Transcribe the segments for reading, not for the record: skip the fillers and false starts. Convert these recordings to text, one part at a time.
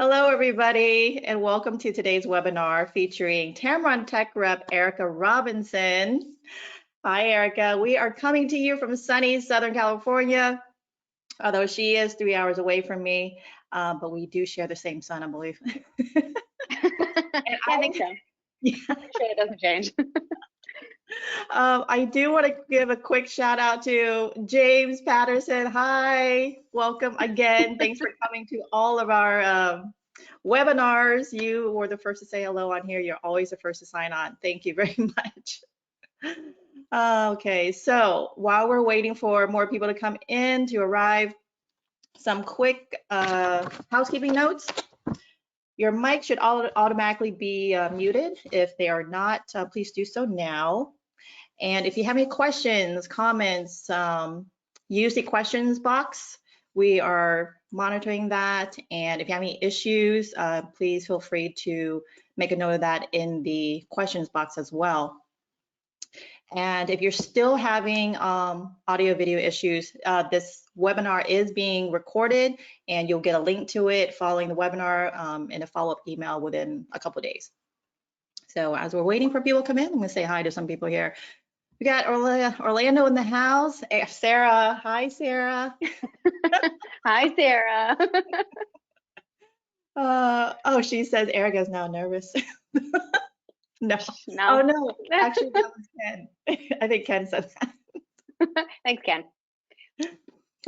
Hello, everybody, and welcome to today's webinar featuring Tamron Tech Rep Erica Robinson. Hi, Erica. We are coming to you from sunny Southern California, although she is 3 hours away from me, but we do share the same sun, I believe. I think so. Yeah. I'm sure it doesn't change. I do want to give a quick shout out to James Patterson. Hi, welcome again. Thanks for coming to all of our webinars. You were the first to say hello on here. You're always the first to sign on. Thank you very much. Okay, so while we're waiting for more people to come in to arrive, some quick housekeeping notes. Your mic should automatically be muted. If they are not, please do so now. And if you have any questions, comments, use the questions box. We are monitoring that. And if you have any issues, please feel free to make a note of that in the questions box as well. And if you're still having audio video issues, this webinar is being recorded and you'll get a link to it following the webinar in a follow-up email within a couple of days. So as we're waiting for people to come in, I'm gonna say hi to some people here. We got Orlando in the house. Sarah, hi Sarah. Hi, Sarah. Oh, she says Erica's now nervous. No. No. Oh no, actually that was Ken. I think Ken said that. Thanks, Ken.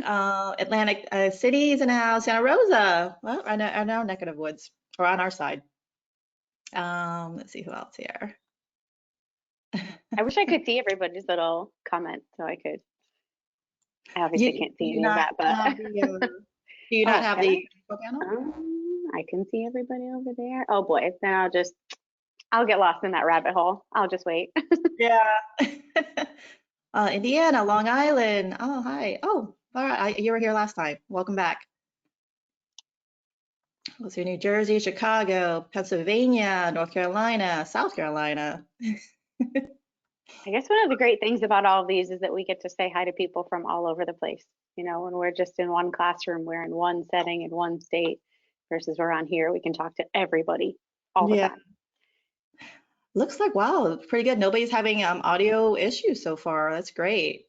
Atlantic City is in the house. Santa Rosa, well, on our neck of the woods, or on our side. Let's see who else here. I wish I could see everybody's little comment so I could. I obviously can't see any of that, but do you not have the panel? I can see everybody over there. Oh boy, then I'll get lost in that rabbit hole. I'll just wait. Yeah. Indiana, Long Island. Oh, hi. Oh, all right. You were here last time. Welcome back. Let's see, New Jersey, Chicago, Pennsylvania, North Carolina, South Carolina. I guess one of the great things about all of these is that we get to say hi to people from all over the place. You know, when we're just in one classroom, we're in one setting in one state versus we're on here, we can talk to everybody all the time. Looks like, wow, pretty good. Nobody's having audio issues so far. That's great.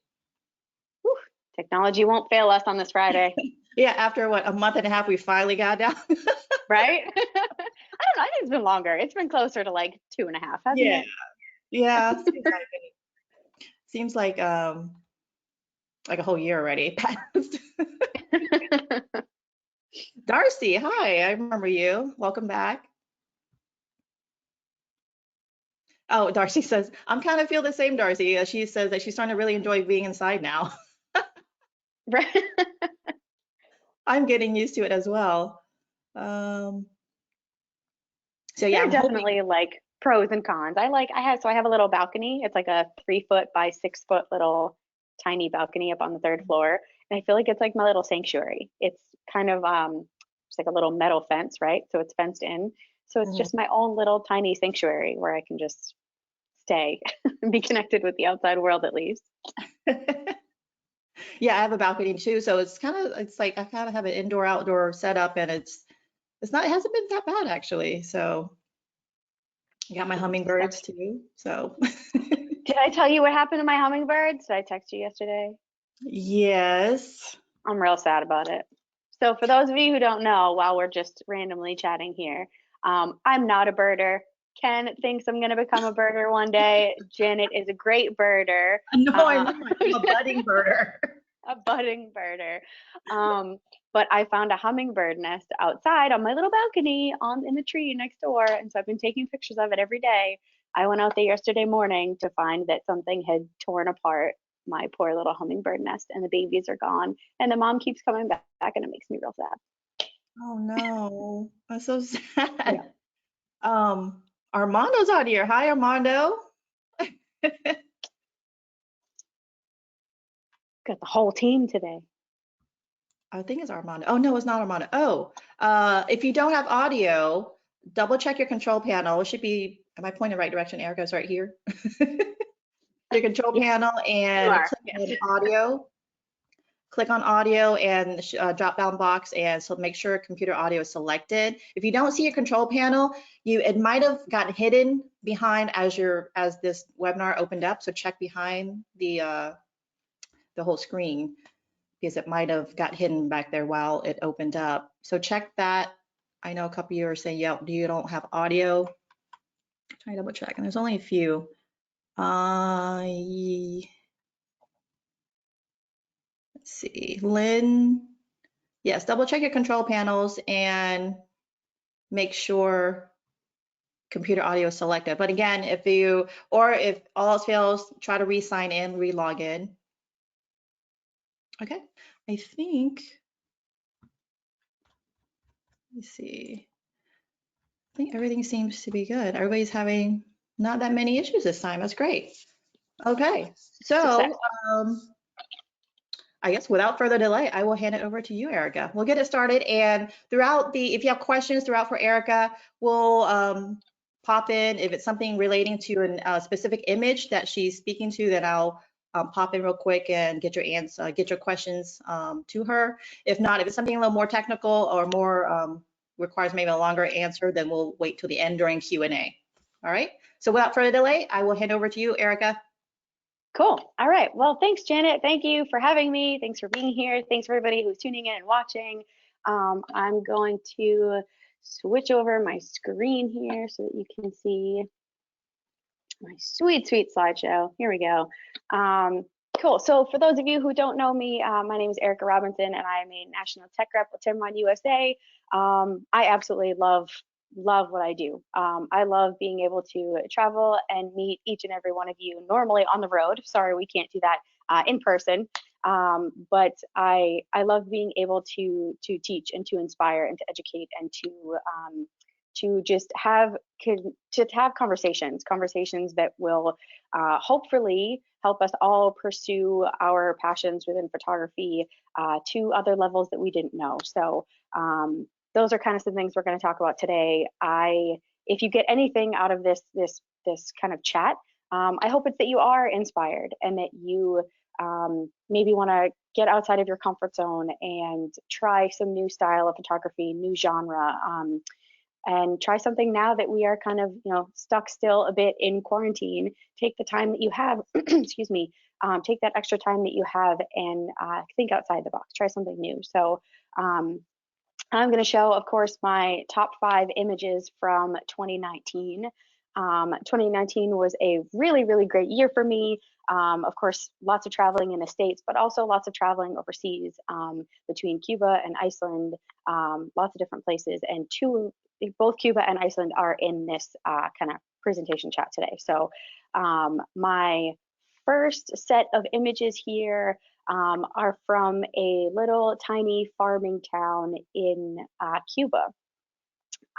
Whew, technology won't fail us on this Friday. Yeah, after what, a month and a half, we finally got down. Right? I don't know. I think it's been longer. It's been closer to like 2.5, hasn't it? Yeah. Seems like a whole year already passed. Darcy, hi, I remember you. Welcome back. Oh, Darcy says, I'm kind of feel the same, Darcy. She says that she's starting to really enjoy being inside now. Right. I'm getting used to it as well. So yeah, there are I'm definitely hoping... like pros and cons. I have a little balcony. It's like a 3-foot by 6-foot little tiny balcony up on the 3rd floor. And I feel like it's like my little sanctuary. It's kind of it's like a little metal fence, right? So it's fenced in. So it's just my own little tiny sanctuary where I can just stay and be connected with the outside world at least. Yeah, I have a balcony too. So it's like I kind of have an indoor outdoor setup and it hasn't been that bad actually. So I got my hummingbirds too. So did I tell you what happened to my hummingbirds? Did I text you yesterday? Yes. I'm real sad about it. So for those of you who don't know, while we're just randomly chatting here, I'm not a birder. Ken thinks I'm going to become a birder one day. Janet is a great birder. No, I'm not. I'm a budding birder. A budding birder. But I found a hummingbird nest outside on my little balcony in the tree next door. And so I've been taking pictures of it every day. I went out there yesterday morning to find that something had torn apart my poor little hummingbird nest and the babies are gone. And the mom keeps coming back and it makes me real sad. Oh no, that's so sad. Yeah. Armando's on here. Hi, Armando. Got the whole team today. I think it's Armando. Oh no, it's not Armando. Oh, if you don't have audio, double check your control panel. It should be, am I pointing the right direction? Erica's right here. Your control panel and click on audio. click on audio and drop down box, and so make sure computer audio is selected. If you don't see your control panel, it might have gotten hidden behind as this webinar opened up. So check behind the whole screen, because it might have got hidden back there while it opened up. So check that. I know a couple of you are saying, yeah, you don't have audio. Try to double check, and there's only a few. Let's see, Lynn. Yes, double check your control panels and make sure computer audio is selected. But again, if all else fails, try to re-sign in, re-log in. Okay, I think, let's see. I think everything seems to be good. Everybody's having not that many issues this time. That's great. Okay, so I guess without further delay, I will hand it over to you, Erica. We'll get it started, and if you have questions throughout for Erica, we'll pop in. If it's something relating to a specific image that she's speaking to, then I'll pop in real quick and get your questions to her. If not, if it's something a little more technical or more requires maybe a longer answer, then we'll wait till the end during Q&A. All right. So without further delay, I will hand over to you, Erica. Cool. All right. Well, thanks, Janet. Thank you for having me. Thanks for being here. Thanks for everybody who's tuning in and watching. I'm going to switch over my screen here so that you can see my sweet, sweet slideshow. Here we go. Cool. So for those of you who don't know me, my name is Erica Robinson, and I'm a national tech rep with Timron USA. I absolutely love what I do. I love being able to travel and meet each and every one of you normally on the road. Sorry, we can't do that in person. But I love being able to teach and to inspire and to educate and to just have conversations that will hopefully help us all pursue our passions within photography to other levels that we didn't know. So those are kind of some things we're going to talk about today. If you get anything out of this kind of chat, I hope it's that you are inspired and that you maybe want to get outside of your comfort zone and try some new style of photography, new genre, and try something now that we are kind of, stuck still a bit in quarantine. Take the time that you have, excuse me, take that extra time that you have and think outside the box, try something new. So I'm going to show, of course, my top 5 images from 2019. 2019 was a really, really great year for me. Of course, lots of traveling in the States, but also lots of traveling overseas between Cuba and Iceland, lots of different places. And both Cuba and Iceland are in this kind of presentation chat today. So my first set of images here are from a little tiny farming town in Cuba.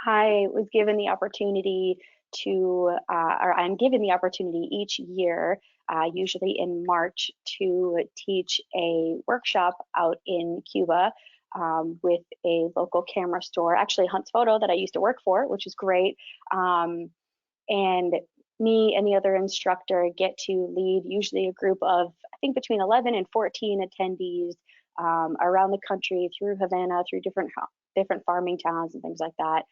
I was given the opportunity or I'm given the opportunity each year, usually in March, to teach a workshop out in Cuba with a local camera store, actually Hunts Photo, that I used to work for, which is great. And me and the other instructor get to lead usually a group of, I think, between 11 and 14 attendees around the country, through Havana, through different farming towns and things like that,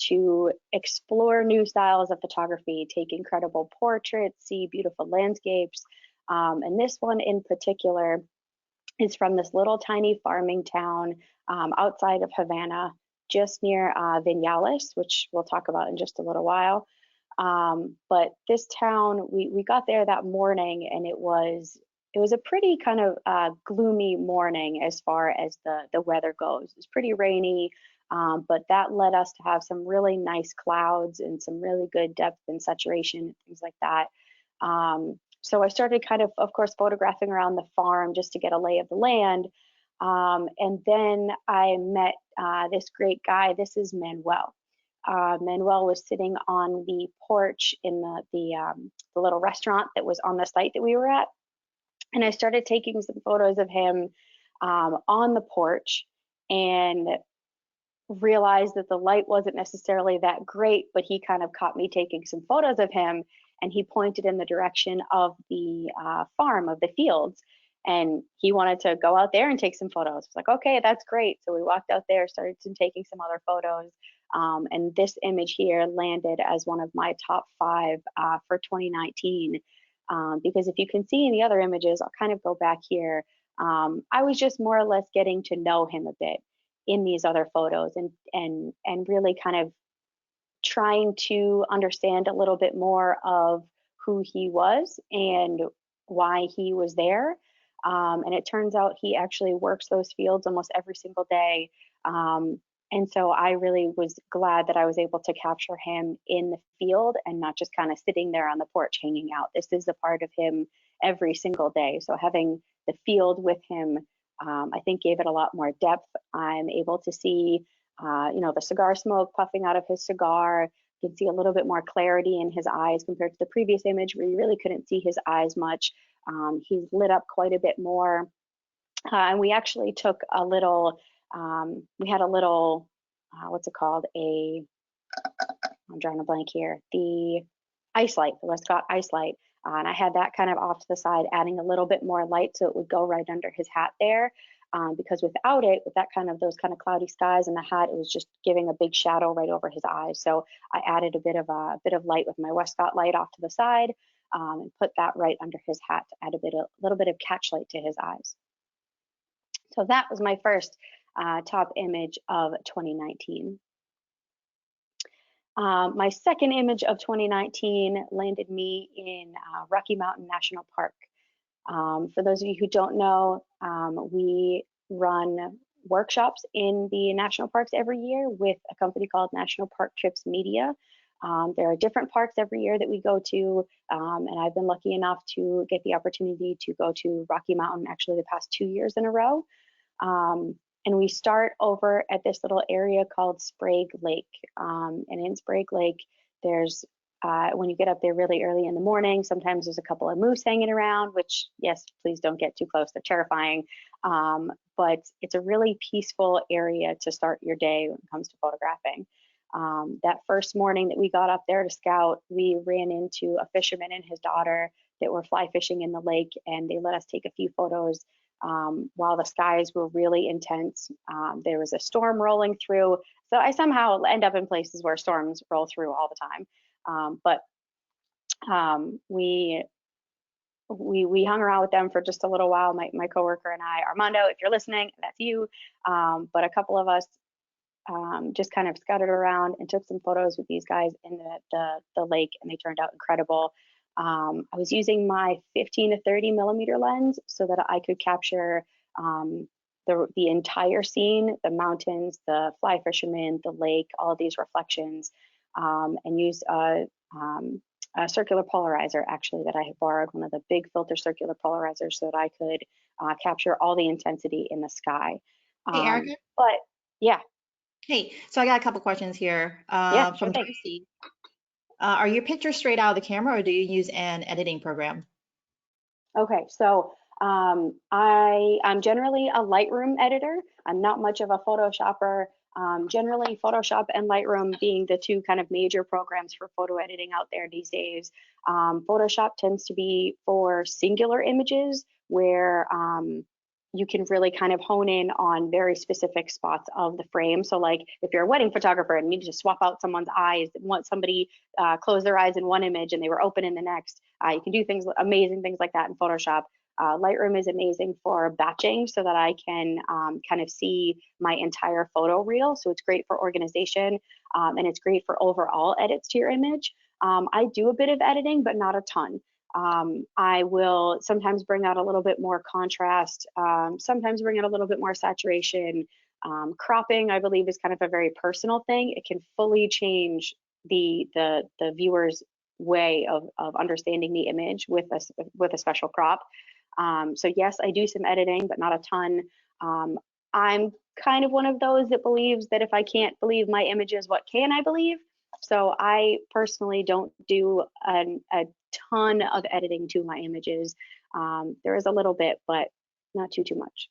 to explore new styles of photography, take incredible portraits, see beautiful landscapes. And this one in particular is from this little tiny farming town outside of Havana, just near Vinales, which we'll talk about in just a little while. But this town, we got there that morning, and it was a pretty kind of gloomy morning as far as the weather goes. It was pretty rainy, but that led us to have some really nice clouds and some really good depth and saturation and things like that. So I started kind of course, photographing around the farm just to get a lay of the land. And then I met this great guy. This is Manuel. Manuel was sitting on the porch in the little restaurant that was on the site that we were at. And I started taking some photos of him on the porch, and realized that the light wasn't necessarily that great, but he kind of caught me taking some photos of him, and he pointed in the direction of the farm, of the fields. and he wanted to go out there and take some photos. I was like, okay, that's great. So we walked out there, started taking some other photos. And this image here landed as one of my top 5 for 2019. Because if you can see in the other images, I'll kind of go back here. I was just more or less getting to know him a bit in these other photos, and really kind of trying to understand a little bit more of who he was and why he was there. And it turns out he actually works those fields almost every single day. And so I really was glad that I was able to capture him in the field and not just kind of sitting there on the porch hanging out. This is a part of him every single day. So having the field with him, I think gave it a lot more depth. I'm able to see, the cigar smoke puffing out of his cigar. You can see a little bit more clarity in his eyes compared to the previous image where you really couldn't see his eyes much. He's lit up quite a bit more. And we actually took a little, we had a little, what's it called? I'm drawing a blank here. The ice light, the Westcott ice light. And I had that kind of off to the side, adding a little bit more light so it would go right under his hat there. Because without it, with that those kind of cloudy skies and the hat, it was just giving a big shadow right over his eyes. So I added a bit of light with my Westcott light off to the side, and put that right under his hat to add a little bit of catch light to his eyes. So that was my first top image of 2019. My second image of 2019 landed me in Rocky Mountain National Park. For those of you who don't know, we run workshops in the national parks every year with a company called National Park Trips Media. There are different parks every year that we go to, and I've been lucky enough to get the opportunity to go to Rocky Mountain actually the past 2 years in a row. And we start over at this little area called Sprague Lake. And in Sprague Lake, there's, when you get up there really early in the morning, sometimes there's a couple of moose hanging around, which, yes, please don't get too close, they're terrifying. But it's a really peaceful area to start your day when it comes to photographing. That first morning that we got up there to scout, we ran into a fisherman and his daughter that were fly fishing in the lake, and they let us take a few photos. While the skies were really intense, there was a storm rolling through. So I somehow end up in places where storms roll through all the time. But we hung around with them for just a little while. My coworker and I, Armando, if you're listening, that's you. But a couple of us just kind of scouted around and took some photos with these guys in the lake, and they turned out incredible. I was using my 15 to 30 millimeter lens so that I could capture the entire scene, the mountains, the fly fishermen, the lake, all of these reflections, and use a circular polarizer actually that I had borrowed, one of the big filter circular polarizers, so that I could capture all the intensity in the sky. Hey, Erica. But yeah. Hey, so I got a couple questions here Yeah, sure from thing. Tracy. Are your pictures straight out of the camera, or do you use an editing program? Okay, so I'm generally a Lightroom editor. I'm not much of a Photoshopper. Generally, Photoshop and Lightroom being the two kind of major programs for photo editing out there these days. Photoshop tends to be for singular images where you can really kind of hone in on very specific spots of the frame. So like if you're a wedding photographer and you need to swap out someone's eyes, want somebody close their eyes in one image and they were open in the next, you can do amazing things like that in Photoshop. Lightroom is amazing for batching so that I can kind of see my entire photo reel. So it's great for organization, and it's great for overall edits to your image. I do a bit of editing, but not a ton. I will sometimes bring out a little bit more contrast, sometimes bring out a little bit more saturation. Cropping, I believe, is kind of a very personal thing. It can fully change the viewer's way of understanding the image with a special crop. So yes, I do some editing, but not a ton. I'm kind of one of those that believes that if I can't believe my images, what can I believe? So I personally don't do a ton of editing to my images. There is a little bit, but not too much.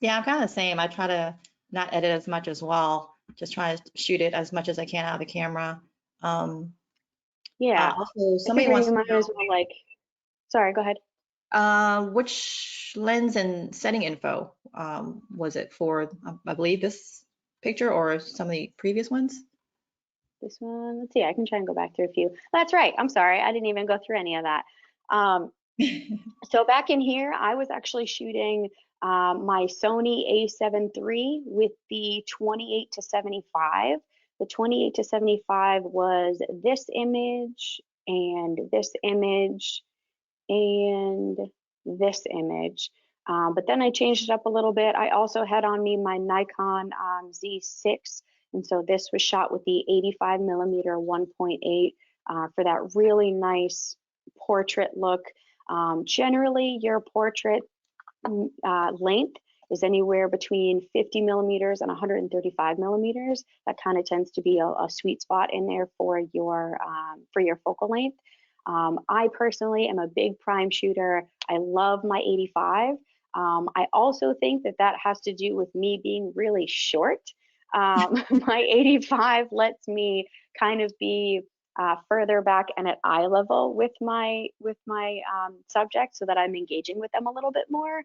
Yeah, I'm kind of the same. I try to not edit as much as well. Just try to shoot it as much as I can out of the camera. Yeah. Also, I somebody figure wants you to might know. as well sorry, go ahead. Which lens and setting info was it for? I believe this picture or some of the previous ones? This one, let's see, I can try and go back through a few. That's right. I'm sorry. I didn't even go through any of that. So back in here, I was actually shooting my Sony a7 III with the 28 to 75. The 28 to 75 was this image and this image and this image. But then I changed it up a little bit. I also had on me my Nikon Z6. And so this was shot with the 85 millimeter 1.8 for that really nice portrait look. Generally, your portrait length is anywhere between 50 millimeters and 135 millimeters. That kind of tends to be a sweet spot in there for your focal length. I personally am a big prime shooter. I love my 85. I also think that that has to do with me being really short. My 85 lets me kind of be further back and at eye level with my subject, so that I'm engaging with them a little bit more.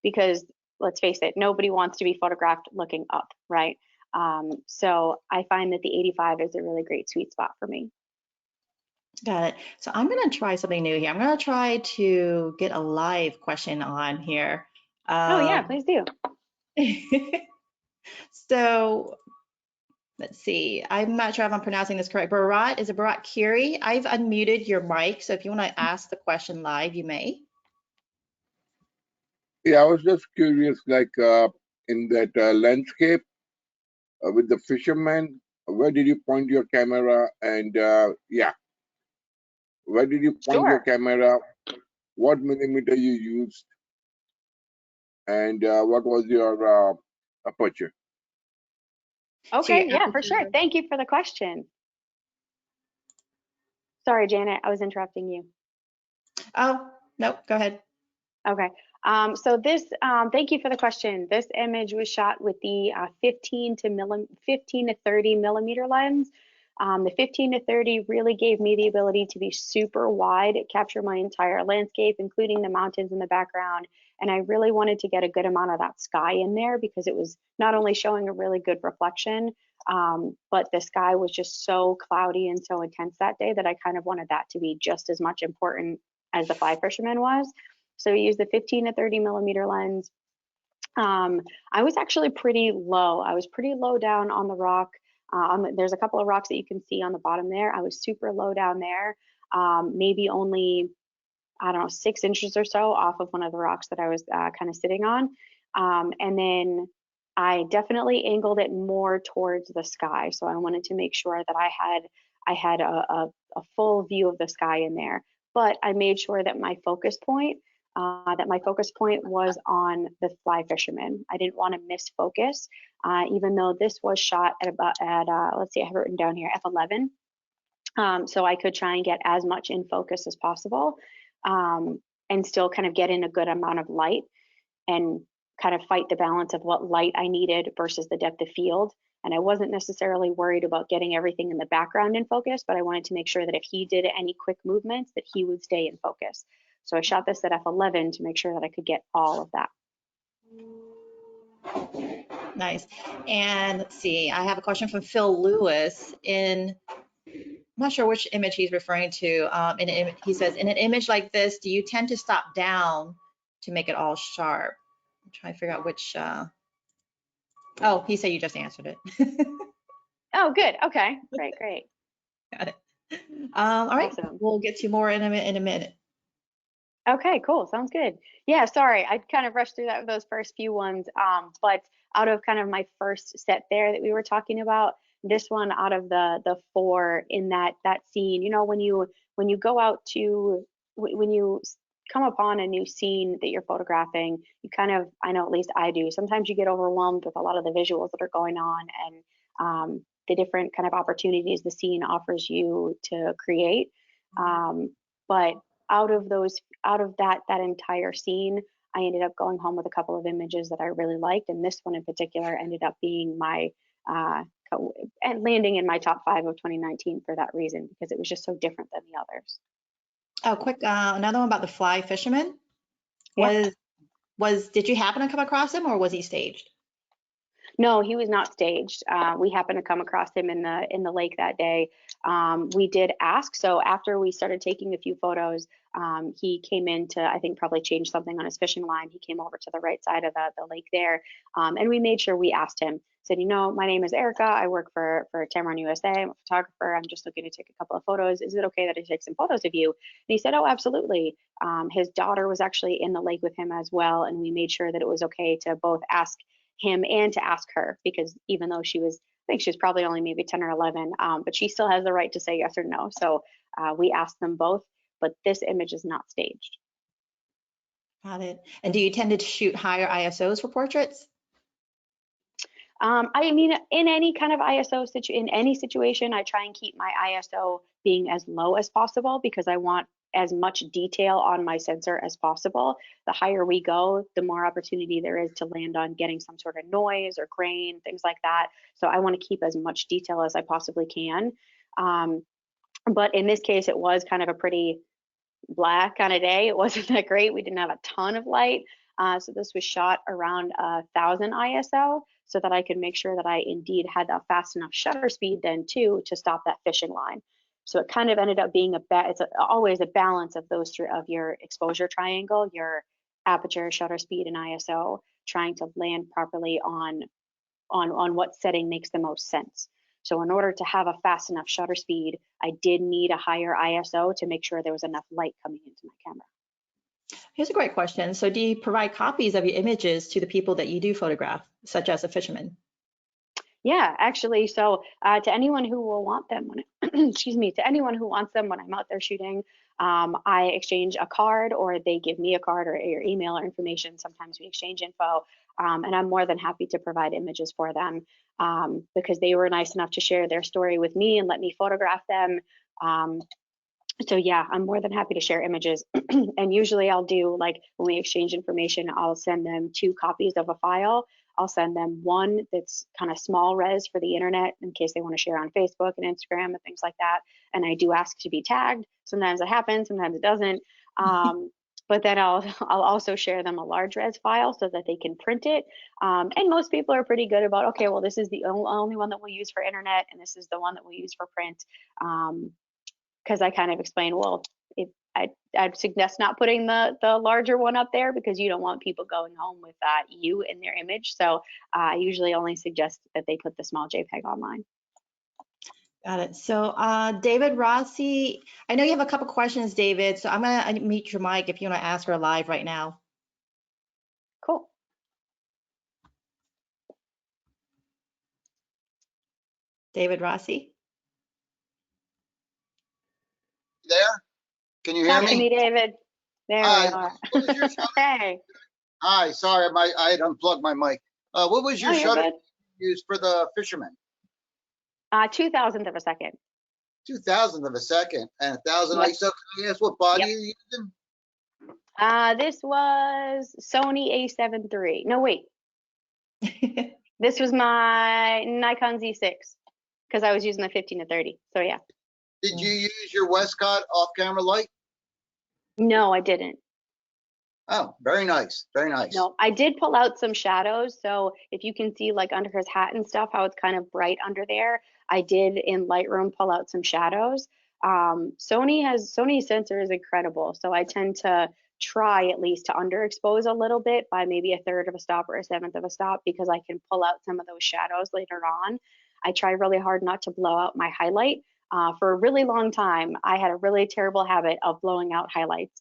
Because let's face it, nobody wants to be photographed looking up, right? So I find that the 85 is a really great sweet spot for me. Got it. So I'm going to try something new here. I'm going to try to get a live question on here. Oh yeah, please do. So let's see. I'm not sure if I'm pronouncing this correct. Bharat, is it Bharat Kiri? I've unmuted your mic, so if you want to ask the question live, you may. Yeah, I was just curious, like in that landscape with the fisherman, where did you point your camera? And yeah, where did you point your Sure. camera? What millimeter you used? And what was your aperture? Okay, yeah, for sure. Thank you for the question. Sorry, Janet, I was interrupting you. Oh, nope, go ahead. Okay, so this, thank you for the question. This image was shot with the 15 to 30 millimeter lens. The 15 to 30 really gave me the ability to be super wide, capture my entire landscape, including the mountains in the background. And I really wanted to get a good amount of that sky in there, because it was not only showing a really good reflection, but the sky was just so cloudy and so intense that day that I kind of wanted that to be just as much important as the fly fisherman was. So we used the 15 to 30 millimeter lens. I was actually pretty low. I was pretty low down on the rock. There's a couple of rocks that you can see on the bottom there. I was super low down there, maybe only, I don't know, 6 inches or so off of one of the rocks that I was kind of sitting on. And then I definitely angled it more towards the sky. So I wanted to make sure that I had a full view of the sky in there. But I made sure that my focus point was on the fly fisherman. I didn't want to miss focus, even though this was shot at let's see, I have it written down here, f11. So I could try and get as much in focus as possible, and still kind of get in a good amount of light and kind of fight the balance of what light I needed versus the depth of field. And I wasn't necessarily worried about getting everything in the background in focus, but I wanted to make sure that if he did any quick movements, that he would stay in focus. So I shot this at f11 to make sure that I could get all of that. Nice. And let's see, I have a question from Phil Lewis. I'm not sure which image he's referring to. He says, in an image like this, do you tend to stop down to make it all sharp? I'm trying to figure out which. Oh, he said you just answered it. Oh, good. Okay, great. Got it. All right, awesome. We'll get to more in a minute. Okay, cool. Sounds good. Yeah, sorry, I kind of rushed through those first few ones. But out of kind of my first set there that we were talking about, this one out of the 4 in that scene, you know, when you go out to, when you come upon a new scene that you're photographing, you kind of, I know at least I do, sometimes you get overwhelmed with a lot of the visuals that are going on, and the different kind of opportunities the scene offers you to create. But out of that entire scene, I ended up going home with a couple of images that I really liked, and this one in particular ended up being my and landing in my top 5 of 2019 for that reason, because it was just so different than the others. Oh, quick, another one about the fly fisherman. Yeah. Did you happen to come across him or was he staged? No, he was not staged. We happened to come across him in the lake that day. We did ask. So after we started taking a few photos, he came in to, I think, probably change something on his fishing line. He came over to the right side of the lake there, and we made sure we asked him. Said, you know, my name is Erica. I work for Tamron USA. I'm a photographer. I'm just looking to take a couple of photos. Is it okay that I take some photos of you? And he said, oh, absolutely. His daughter was actually in the lake with him as well, and we made sure that it was okay to both ask him and to ask her, because even though I think she was probably only maybe 10 or 11, but she still has the right to say yes or no. So we asked them both, but this image is not staged. Got it. And do you tend to shoot higher ISOs for portraits? I mean, in any kind of in any situation, I try and keep my ISO being as low as possible because I want as much detail on my sensor as possible. The higher we go, the more opportunity there is to land on getting some sort of noise or grain, things like that. So I want to keep as much detail as I possibly can. But in this case, it was kind of a pretty black kind of day. It wasn't that great. We didn't have a ton of light. So this was shot around 1000 ISO so that I could make sure that I indeed had a fast enough shutter speed then too to stop that fishing line. So it kind of ended up being always a balance of those three, of your exposure triangle, your aperture, shutter speed, and ISO, trying to land properly on what setting makes the most sense. So in order to have a fast enough shutter speed, I did need a higher ISO to make sure there was enough light coming into my camera. Here's a great question. So do you provide copies of your images to the people that you do photograph, such as a fisherman? Yeah, actually, so to anyone who will want them, excuse me, to anyone who wants them when I'm out there shooting, I exchange a card, or they give me a card or your email or information. Sometimes we exchange info, and I'm more than happy to provide images for them because they were nice enough to share their story with me and let me photograph them. So yeah, I'm more than happy to share images. And usually I'll do, like, when we exchange information, I'll send them 2 copies of a file. I'll send them one that's kind of small res for the internet in case they want to share on Facebook and Instagram and things like that. And I do ask to be tagged. Sometimes it happens, sometimes it doesn't. But then I'll also share them a large res file so that they can print it. And most people are pretty good about, okay, well, this is the only one that we'll use for internet, and this is the one that we'll use for print. Because I kind of explain, well, I'd suggest not putting the larger one up there because you don't want people going home with you in their image. So I usually only suggest that they put the small JPEG online. Got it. So David Rossi, I know you have a couple questions, David. So I'm going to mute your mic if you want to ask her live right now. Cool. David Rossi. There? Can you hear Talk to me, David. There Hi. we are. What was your Hey. Hi, sorry, I had unplugged my mic. What was your No, you're shutter good. used for the fisherman? 2,000th of a second. 2,000th of a second and 1,000 Yep. ISO. Can you ask what body Yep. you're using? This was Sony A7 III. No, wait. This was my Nikon Z6 because I was using the 15 to 30. So yeah. Did you use your Westcott off-camera light? No, I didn't. Oh, very nice, very nice. No, I did pull out some shadows. So if you can see, like, under his hat and stuff, how it's kind of bright under there, I did in Lightroom pull out some shadows. Sony sensor is incredible. So I tend to try at least to underexpose a little bit by maybe 1/3 of a stop or 1/7 of a stop because I can pull out some of those shadows later on. I try really hard not to blow out my highlight. For a really long time, I had a really terrible habit of blowing out highlights.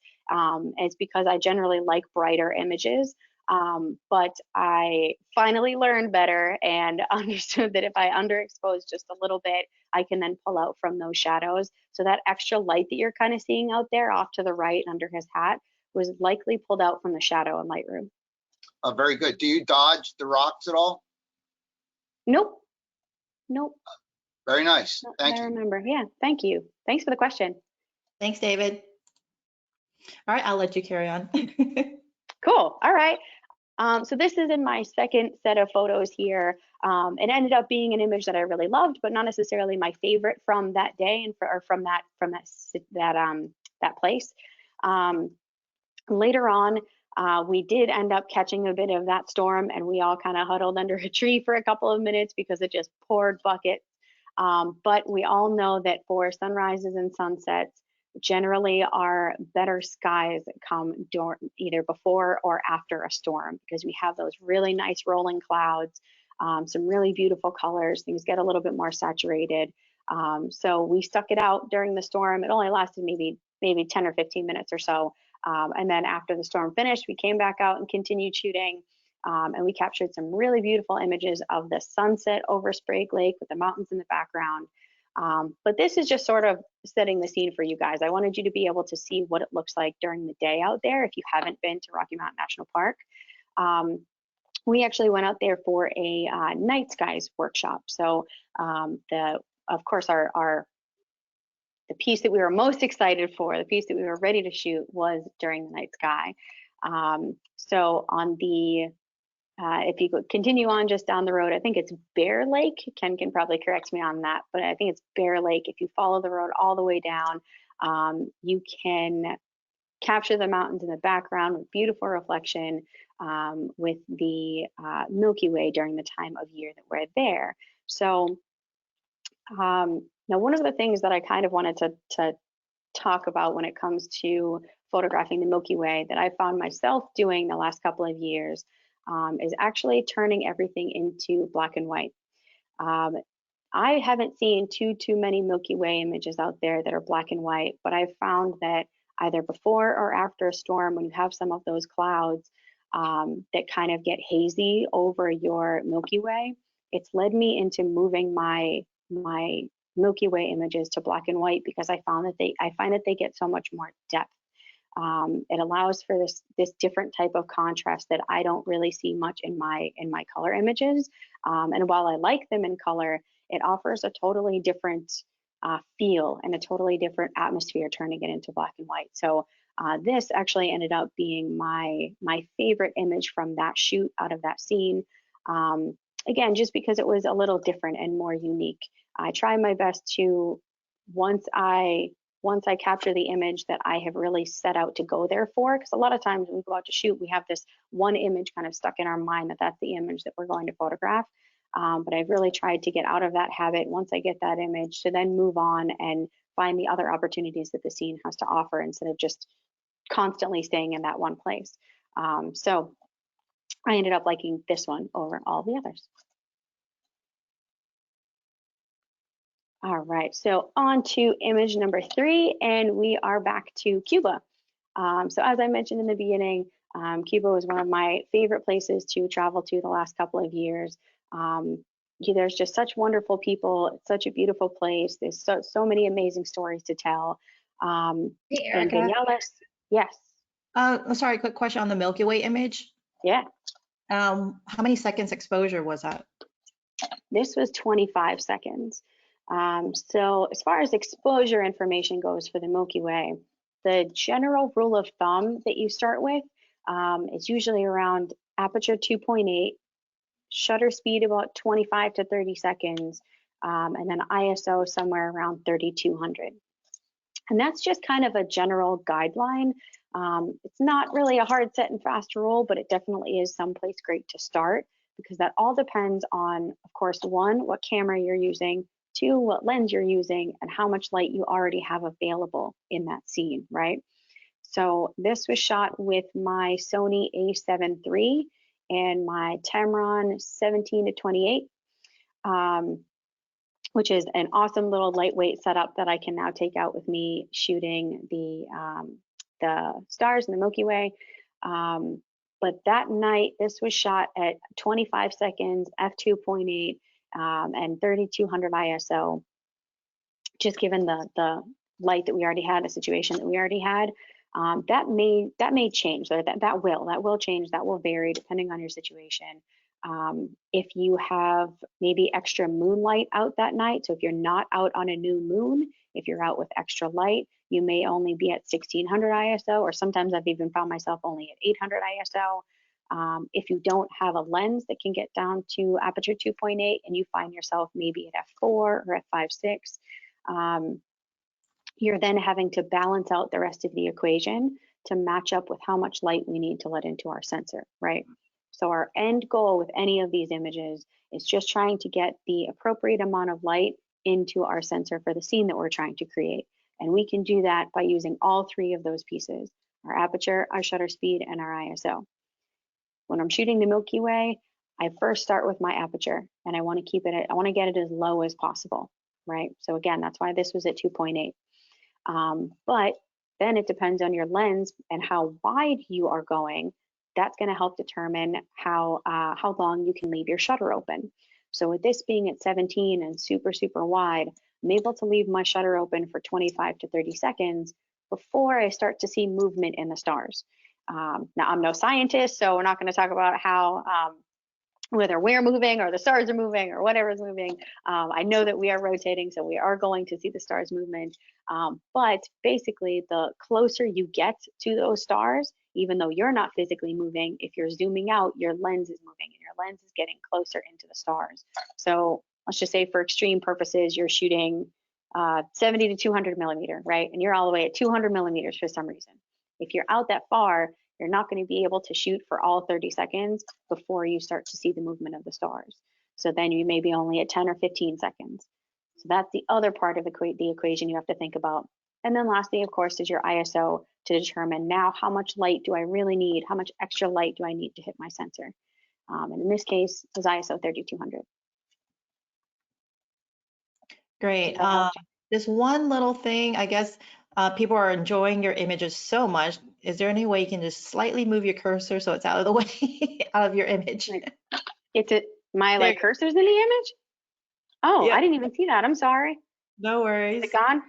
It's because I generally like brighter images, but I finally learned better and understood that if I underexpose just a little bit, I can then pull out from those shadows. So that extra light that you're kind of seeing out there off to the right under his hat was likely pulled out from the shadow in Lightroom. Very good. Do you dodge the rocks at all? Nope. Nope. Very nice. Not Thank that I you. remember. Yeah, thank you. Thanks for the question. Thanks, David. All right, I'll let you carry on. Cool. All right. So this is in my second set of photos here. It ended up being an image that I really loved, but not necessarily my favorite from that day and from that place. Later on, We did end up catching a bit of that storm, and we all kind of huddled under a tree for a couple of minutes because it just poured buckets. But we all know that for sunrises and sunsets, generally are better skies that come either before or after a storm, because we have those really nice rolling clouds, some really beautiful colors, things get a little bit more saturated. So we stuck it out during the storm. It only lasted maybe 10 or 15 minutes or so. And then after the storm finished, we came back out and continued shooting. And we captured some really beautiful images of the sunset over Sprague Lake with the mountains in the background. But this is just sort of setting the scene for you guys. I wanted you to be able to see what it looks like during the day out there if you haven't been to Rocky Mountain National Park. We actually went out there for a night skies workshop. So of course, the piece that we were most excited for, the piece that we were ready to shoot, was during the night sky. So on the if you continue on just down the road, I think it's Bear Lake. Ken can probably correct me on that, but I think it's Bear Lake. If you follow the road all the way down, you can capture the mountains in the background with beautiful reflection with the Milky Way during the time of year that we're there. So now one of the things that I kind of wanted to talk about when it comes to photographing the Milky Way that I found myself doing the last couple of years is actually turning everything into black and white. I haven't seen too many Milky Way images out there that are black and white, but I've found that either before or after a storm, when you have some of those clouds that kind of get hazy over your Milky Way, it's led me into moving my Milky Way images to black and white, because I find that they get so much more depth. It allows for this different type of contrast that I don't really see much in my color images. And while I like them in color, it offers a totally different feel and a totally different atmosphere turning it into black and white. So this actually ended up being my favorite image from that shoot, out of that scene. Again, just because it was a little different and more unique. I try my best to, once I capture the image that I have really set out to go there for, because a lot of times when we go out to shoot, we have this one image kind of stuck in our mind that that's the image that we're going to photograph. But I've really tried to get out of that habit once I get that image, to then move on and find the other opportunities that the scene has to offer, instead of just constantly staying in that one place. So I ended up liking this one over all the others. All right, so on to image number 3, and we are back to Cuba. So as I mentioned in the beginning, Cuba was one of my favorite places to travel to the last couple of years. There's just such wonderful people. It's such a beautiful place. There's so many amazing stories to tell. Hey, Erica. And Daniela, yes. Sorry, quick question on the Milky Way image. Yeah. How many seconds exposure was that? This was 25 seconds. So as far as exposure information goes for the Milky Way, the general rule of thumb that you start with is usually around aperture 2.8, shutter speed about 25 to 30 seconds, and then ISO somewhere around 3200. And that's just kind of a general guideline. It's not really a hard set and fast rule, but it definitely is someplace great to start, because that all depends on, of course, 1, what camera you're using, 2, what lens you're using, and how much light you already have available in that scene, right? So this was shot with my Sony a7 III and my Tamron 17-28, which is an awesome little lightweight setup that I can now take out with me shooting the stars in the Milky Way. But that night, this was shot at 25 seconds, f2.8, and 3200 ISO, just given the light that we already had, the situation that we already had. That may change. That will change. That will vary depending on your situation. If you have maybe extra moonlight out that night, so if you're not out on a new moon, if you're out with extra light, you may only be at 1600 ISO, or sometimes I've even found myself only at 800 ISO. If you don't have a lens that can get down to aperture 2.8 and you find yourself maybe at f4 or at 5.6, you're then having to balance out the rest of the equation. to match up with how much light we need to let into our sensor, right? So our end goal with any of these images is just trying to get the appropriate amount of light into our sensor for the scene that we're trying to create. And we can do that by using all three of those pieces, our aperture, our shutter speed, and our ISO. When I'm shooting the Milky Way, I first start with my aperture, and I want to keep it I want to get it as low as possible, right? So again, that's why this was at 2.8. But then it depends on your lens and how wide you are going. That's going to help determine how long you can leave your shutter open. So with this being at 17 and super, super wide, I'm able to leave my shutter open for 25 to 30 seconds before I start to see movement in the stars. Now, I'm no scientist, so we're not going to talk about how whether we're moving or the stars are moving or whatever is moving. I know that we are rotating, so we are going to see the stars movement. But basically, the closer you get to those stars, even though you're not physically moving, if you're zooming out, your lens is moving and your lens is getting closer into the stars. So let's just say for extreme purposes, you're shooting 70 to 200 millimeter, right? And you're all the way at 200 millimeters for some reason. If you're out that far, you're not going to be able to shoot for all 30 seconds before you start to see the movement of the stars. So then you may be only at 10 or 15 seconds. So that's the other part of the equation you have to think about. And then lastly, of course, is your ISO to determine now how much light do I really need? How much extra light do I need to hit my sensor? And in this case, it was ISO 3200. Great. That helps. This one little thing, I guess people are enjoying your images so much. Is there any way you can just slightly move your cursor so it's out of the way out of your image? My There like you go. cursor's in the image? Oh, Yep. I didn't even see that. I'm sorry. No Is worries. it gone?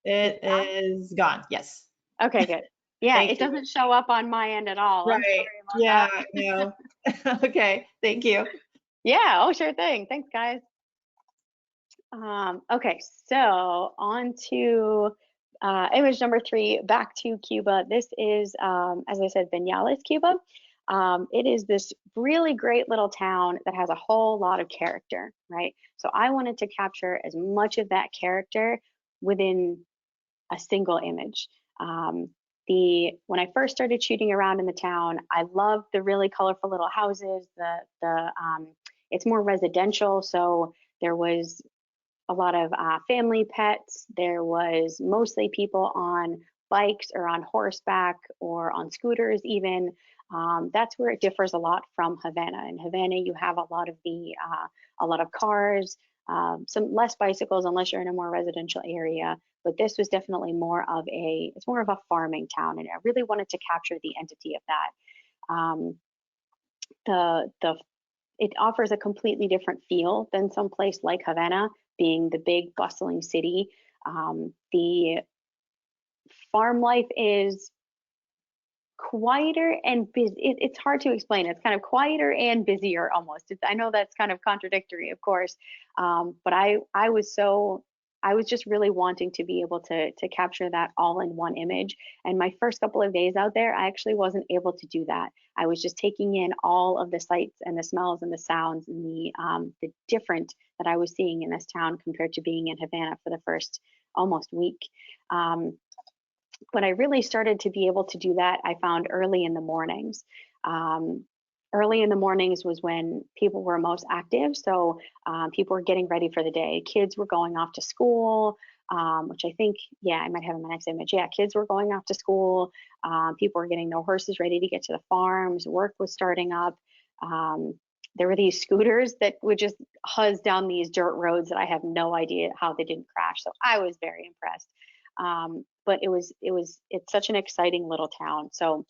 It is gone. Yes. Okay, good. Yeah, Thank it you. doesn't show up on my end at all. I'm Right. sorry about Yeah, that. no. Okay. Thank you. Yeah, oh, sure thing. Thanks, guys. Okay, so on to image number 3, back to Cuba. This is, as I said, Vinales, Cuba. It is this really great little town that has a whole lot of character, right? So I wanted to capture as much of that character within a single image. When I first started shooting around in the town, I loved the really colorful little houses. It's more residential, so there was a lot of family pets. There was mostly people on bikes or on horseback or on scooters even. That's where it differs a lot from Havana. In Havana, you have a lot of cars, some less bicycles unless you're in a more residential area. But this was definitely it's more of a farming town, and I really wanted to capture the entity of that. It offers a completely different feel than some place like Havana, being the big bustling city. The farm life is quieter and busy. It's hard to explain. It's kind of quieter and busier almost. I know that's kind of contradictory, of course, but I was just really wanting to be able to capture that all in one image. And my first couple of days out there, I actually wasn't able to do that. I was just taking in all of the sights and the smells and the sounds and the different that I was seeing in this town compared to being in Havana for the first almost week. When I really started to be able to do that, I found early in the mornings. Early in the mornings was when people were most active. So people were getting ready for the day. Kids were going off to school, which I think, yeah, I might have in my next image. Yeah, kids were going off to school. People were getting their horses ready to get to the farms. Work was starting up. There were these scooters that would just huzz down these dirt roads that I have no idea how they didn't crash. So I was very impressed. But it's such an exciting little town. So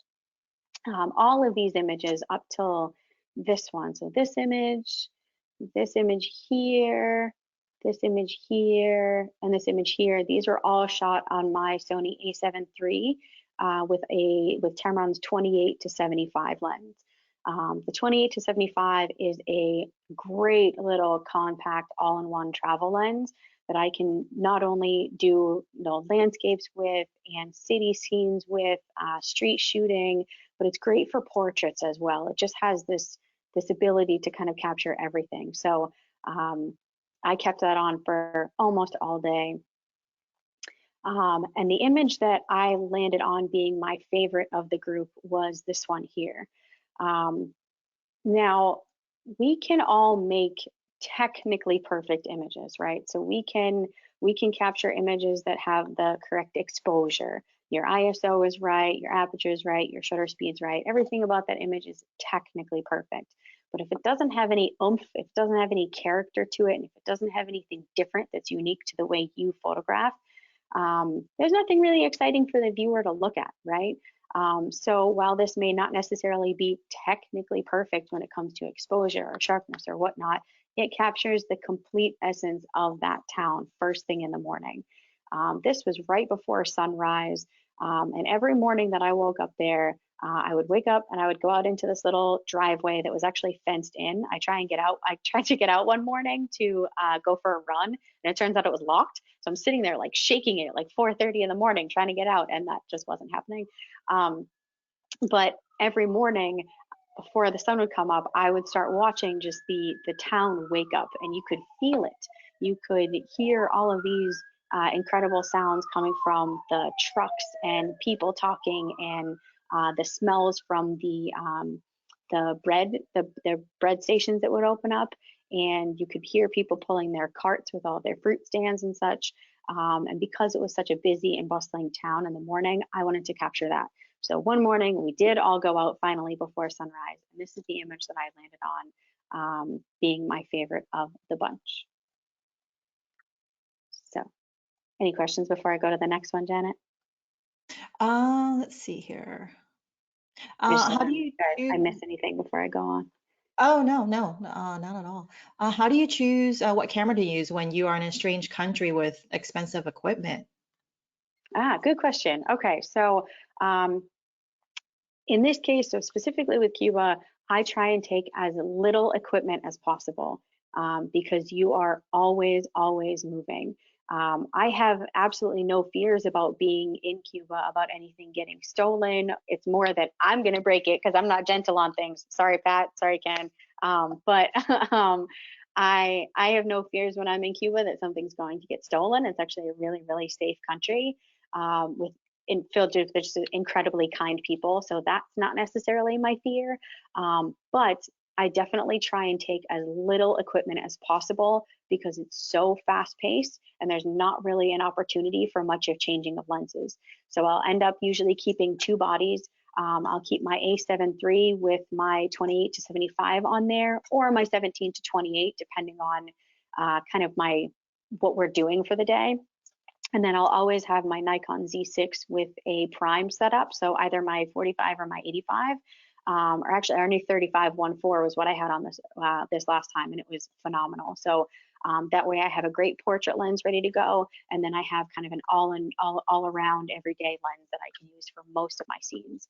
all of these images up till this one. So this image here, this image here, and this image here. These are all shot on my Sony a7 III with Tamron's 28 to 75 lens. The 28 to 75 is a great little compact all-in-one travel lens that I can not only do landscapes with and city scenes with, street shooting, but it's great for portraits as well. It just has this ability to kind of capture everything. So I kept that on for almost all day. And the image that I landed on being my favorite of the group was this one here. Now, we can all make technically perfect images, right? So we can capture images that have the correct exposure. Your ISO is right, your aperture is right, your shutter speed's right. Everything about that image is technically perfect. But if it doesn't have any oomph, if it doesn't have any character to it, and if it doesn't have anything different that's unique to the way you photograph, there's nothing really exciting for the viewer to look at, right? So while this may not necessarily be technically perfect when it comes to exposure or sharpness or whatnot, it captures the complete essence of that town first thing in the morning. This was right before sunrise, and every morning that I woke up there, I would wake up and I would go out into this little driveway that was actually fenced in. I tried to get out one morning to go for a run, and it turns out it was locked. So I'm sitting there like shaking it at like 4:30 in the morning trying to get out, and that just wasn't happening. But every morning before the sun would come up, I would start watching just the town wake up, and you could feel it. You could hear all of these incredible sounds coming from the trucks and people talking, and the smells from the bread stations that would open up, and you could hear people pulling their carts with all their fruit stands and such. And because it was such a busy and bustling town in the morning, I wanted to capture that. So one morning we did all go out finally before sunrise, and this is the image that I landed on, being my favorite of the bunch. So, any questions before I go to the next one, Janet? Let's see here. How do you I miss anything before I go on? Oh, no, not at all. How do you choose what camera to use when you are in a strange country with expensive equipment? Good question. Okay, so in this case, so specifically with Cuba, I try and take as little equipment as possible, because you are always moving. I have absolutely no fears about being in Cuba, about anything getting stolen. It's more that I'm going to break it because I'm not gentle on things. Sorry, Pat. Sorry, Ken. But I have no fears when I'm in Cuba that something's going to get stolen. It's actually a really, really safe country, filled with just incredibly kind people. So that's not necessarily my fear. But I definitely try and take as little equipment as possible because it's so fast paced and there's not really an opportunity for much of changing of lenses. So I'll end up usually keeping two bodies. I'll keep my A7 III with my 28 to 75 on there, or my 17 to 28, depending on kind of what we're doing for the day. And then I'll always have my Nikon Z6 with a prime setup. So either my 45 or my 85. Or actually our new 35 1.4 was what I had on this last time, and it was phenomenal. So that way I have a great portrait lens ready to go, and then I have kind of an all around everyday lens that I can use for most of my scenes.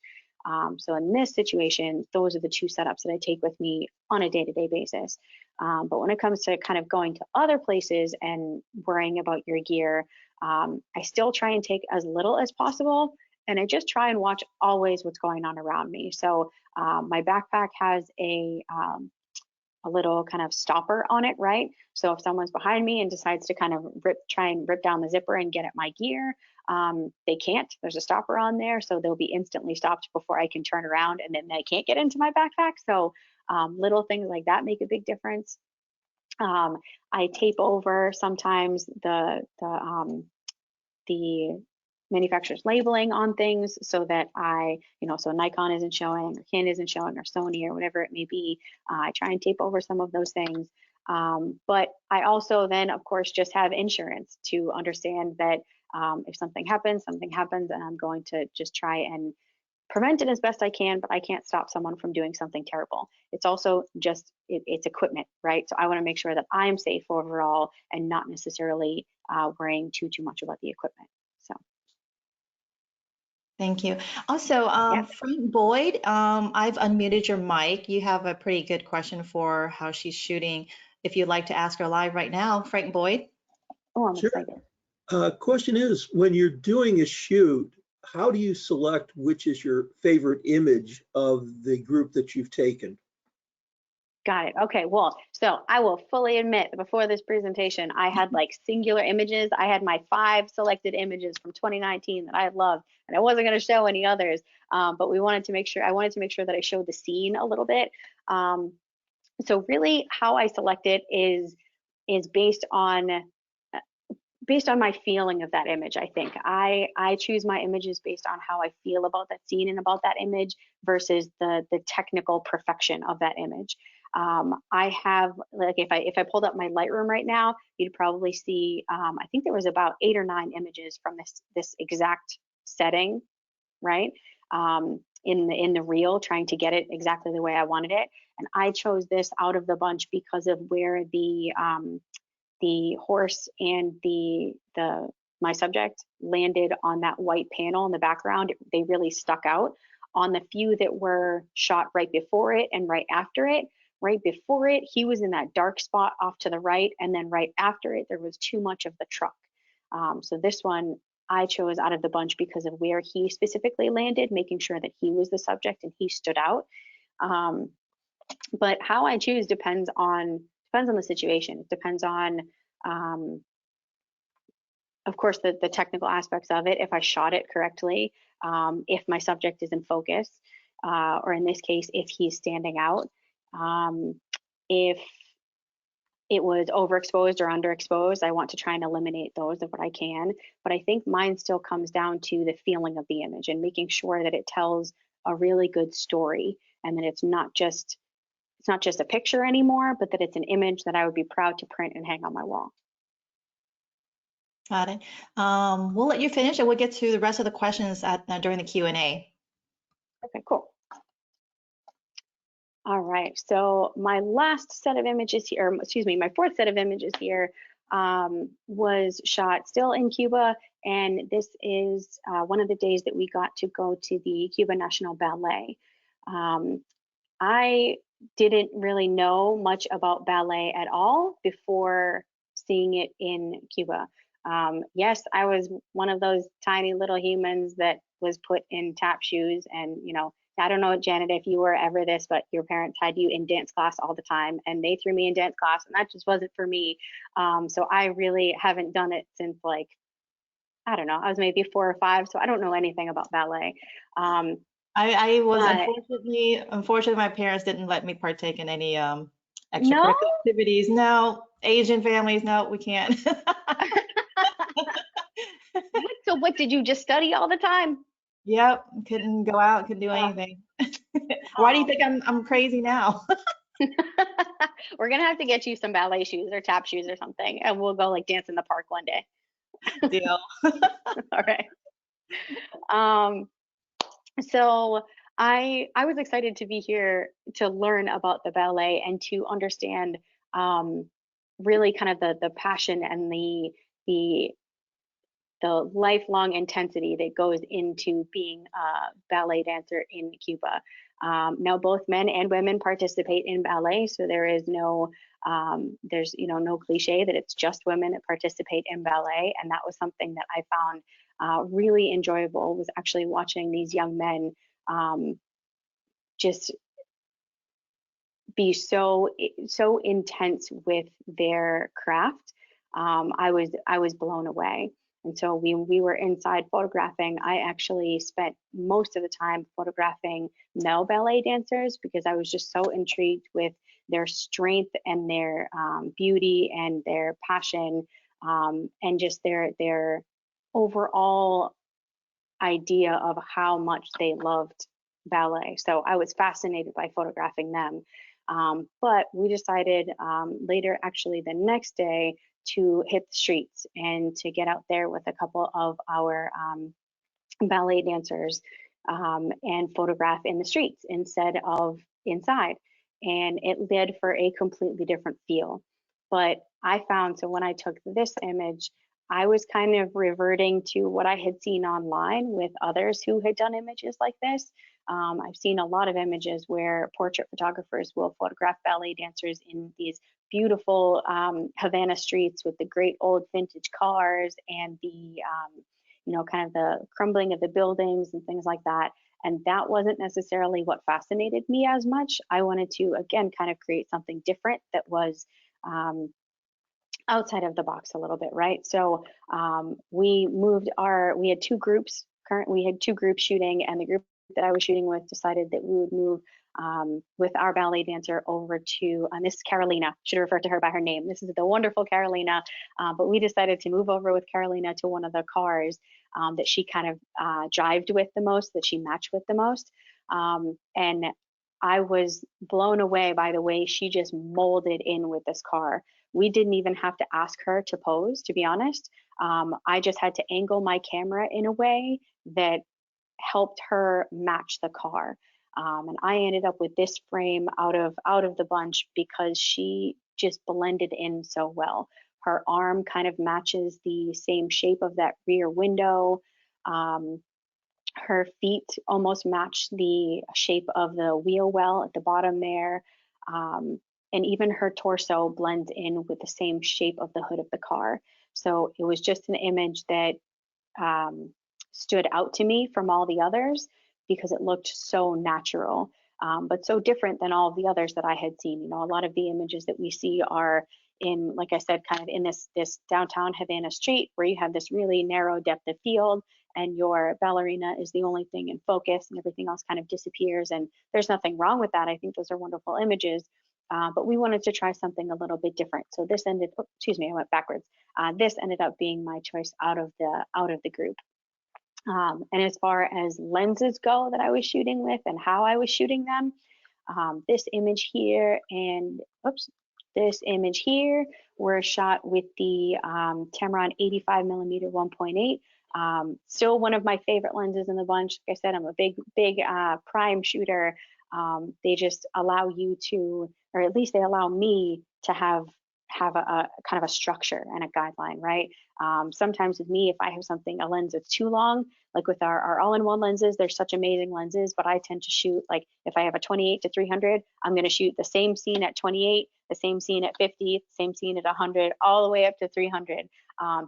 So in this situation, those are the two setups that I take with me on a day-to-day basis. But when it comes to kind of going to other places and worrying about your gear, I still try and take as little as possible. And I just try and watch always what's going on around me. So my backpack has a little kind of stopper on it, right? So if someone's behind me and decides to kind of try and rip down the zipper and get at my gear, they can't. There's a stopper on there, so they'll be instantly stopped before I can turn around, and then they can't get into my backpack. So little things like that make a big difference. I tape over sometimes the manufacturer's labeling on things so that so Nikon isn't showing, or Canon isn't showing, or Sony, or whatever it may be. I try and tape over some of those things. But I also then, of course, just have insurance to understand that if something happens, and I'm going to just try and prevent it as best I can, but I can't stop someone from doing something terrible. It's also just, it's equipment, right? So I want to make sure that I'm safe overall and not necessarily worrying too much about the equipment. So. Thank you. Also, Frank Boyd, I've unmuted your mic. You have a pretty good question for how she's shooting. If you'd like to ask her live right now, Frank Boyd. Oh, I'm Sure. excited. Question is, when you're doing a shoot, how do you select which is your favorite image of the group that you've taken? Got it. Okay, well, so I will fully admit that before this presentation, I had like singular images. I had my 5 selected images from 2019 that I loved, and I wasn't going to show any others. But I wanted to make sure that I showed the scene a little bit. So really, how I select it is based on my feeling of that image. I think I choose my images based on how I feel about that scene and about that image versus the technical perfection of that image. I have, like, if I pulled up my Lightroom right now, you'd probably see, I think there was about 8 or 9 images from this exact setting, right? In the reel, trying to get it exactly the way I wanted it. And I chose this out of the bunch because of where the horse and my subject landed on that white panel in the background. They really stuck out. On the few that were shot right before it and right after it, right before it, he was in that dark spot off to the right, and then right after it, there was too much of the truck. So this one I chose out of the bunch because of where he specifically landed, making sure that he was the subject and he stood out. But how I choose depends on the situation. It depends on, of course, the technical aspects of it, if I shot it correctly, if my subject is in focus, or in this case, if he's standing out, if it was overexposed or underexposed, I want to try and eliminate those of what I can. But I think mine still comes down to the feeling of the image and making sure that it tells a really good story, and that it's not just a picture anymore, but that it's an image that I would be proud to print and hang on my wall. Got it. We'll let you finish and we'll get to the rest of the questions during the Q&A. Okay, cool. All right, so my last set of images here, or excuse me, my 4th set of images here was shot still in Cuba. And this is one of the days that we got to go to the Cuba National Ballet. I didn't really know much about ballet at all before seeing it in Cuba. Yes, I was one of those tiny little humans that was put in tap shoes, and I don't know, Janet, if you were ever this, but your parents had you in dance class all the time, and they threw me in dance class, and that just wasn't for me. So I really haven't done it since, like, I don't know, I was maybe 4 or 5, so I don't know anything about ballet. I was but unfortunately, my parents didn't let me partake in any No? extracurricular activities. No, Asian families, no, we can't. So what, did you just study all the time? Yep, couldn't go out, couldn't do anything. Why do you think I'm crazy now? We're gonna have to get you some ballet shoes or tap shoes or something, and we'll go like dance in the park one day. Deal. All right. So I was excited to be here to learn about the ballet and to understand really kind of the passion and the lifelong intensity that goes into being a ballet dancer in Cuba. Now both men and women participate in ballet, so there is no there's no cliche that it's just women that participate in ballet. And that was something that I found really enjoyable, was actually watching these young men just be so intense with their craft. I was blown away. And so we were inside photographing. I actually spent most of the time photographing male ballet dancers because I was just so intrigued with their strength and their beauty and their passion, and just their overall idea of how much they loved ballet. So I was fascinated by photographing them. But we decided later, actually the next day, to hit the streets and to get out there with a couple of our ballet dancers and photograph in the streets instead of inside. And it led for a completely different feel. But I found, so when I took this image, I was kind of reverting to what I had seen online with others who had done images like this. I've seen a lot of images where portrait photographers will photograph ballet dancers in these beautiful Havana streets with the great old vintage cars and the, kind of the crumbling of the buildings and things like that. And that wasn't necessarily what fascinated me as much. I wanted to, again, kind of create something different that was outside of the box a little bit, right? So we had two groups, we had two groups shooting, and the group that I was shooting with decided that we would move with our ballet dancer over to, and this is Carolina, should refer to her by her name. This is the wonderful Carolina, but we decided to move over with Carolina to one of the cars that she kind of jived with the most, that she matched with the most. And I was blown away by the way she just molded in with this car. We didn't even have to ask her to pose, to be honest. I just had to angle my camera in a way that helped her match the car. And I ended up with this frame out of the bunch because she just blended in so well. Her arm kind of matches the same shape of that rear window. Her feet almost match the shape of the wheel well at the bottom there. And even her torso blends in with the same shape of the hood of the car. So it was just an image that stood out to me from all the others because it looked so natural, but so different than all of the others that I had seen. You know, a lot of the images that we see are in, like I said, kind of in this downtown Havana street where you have this really narrow depth of field and your ballerina is the only thing in focus and everything else kind of disappears. And there's nothing wrong with that. I think those are wonderful images. But we wanted to try something a little bit different. So this I went backwards. This ended up being my choice out of the group. And as far as lenses go that I was shooting with and how I was shooting them, this image here and this image here were shot with the Tamron 85mm 1.8. Still one of my favorite lenses in the bunch. Like I said, I'm a big prime shooter. They just allow you to, or at least they allow me to have a kind of a structure and a guideline, right? Sometimes with me, if I have a lens that's too long, like with our all-in-one lenses, they're such amazing lenses, but I tend to shoot, like if I have a 28 to 300, I'm gonna shoot the same scene at 28, the same scene at 50, the same scene at 100, all the way up to 300,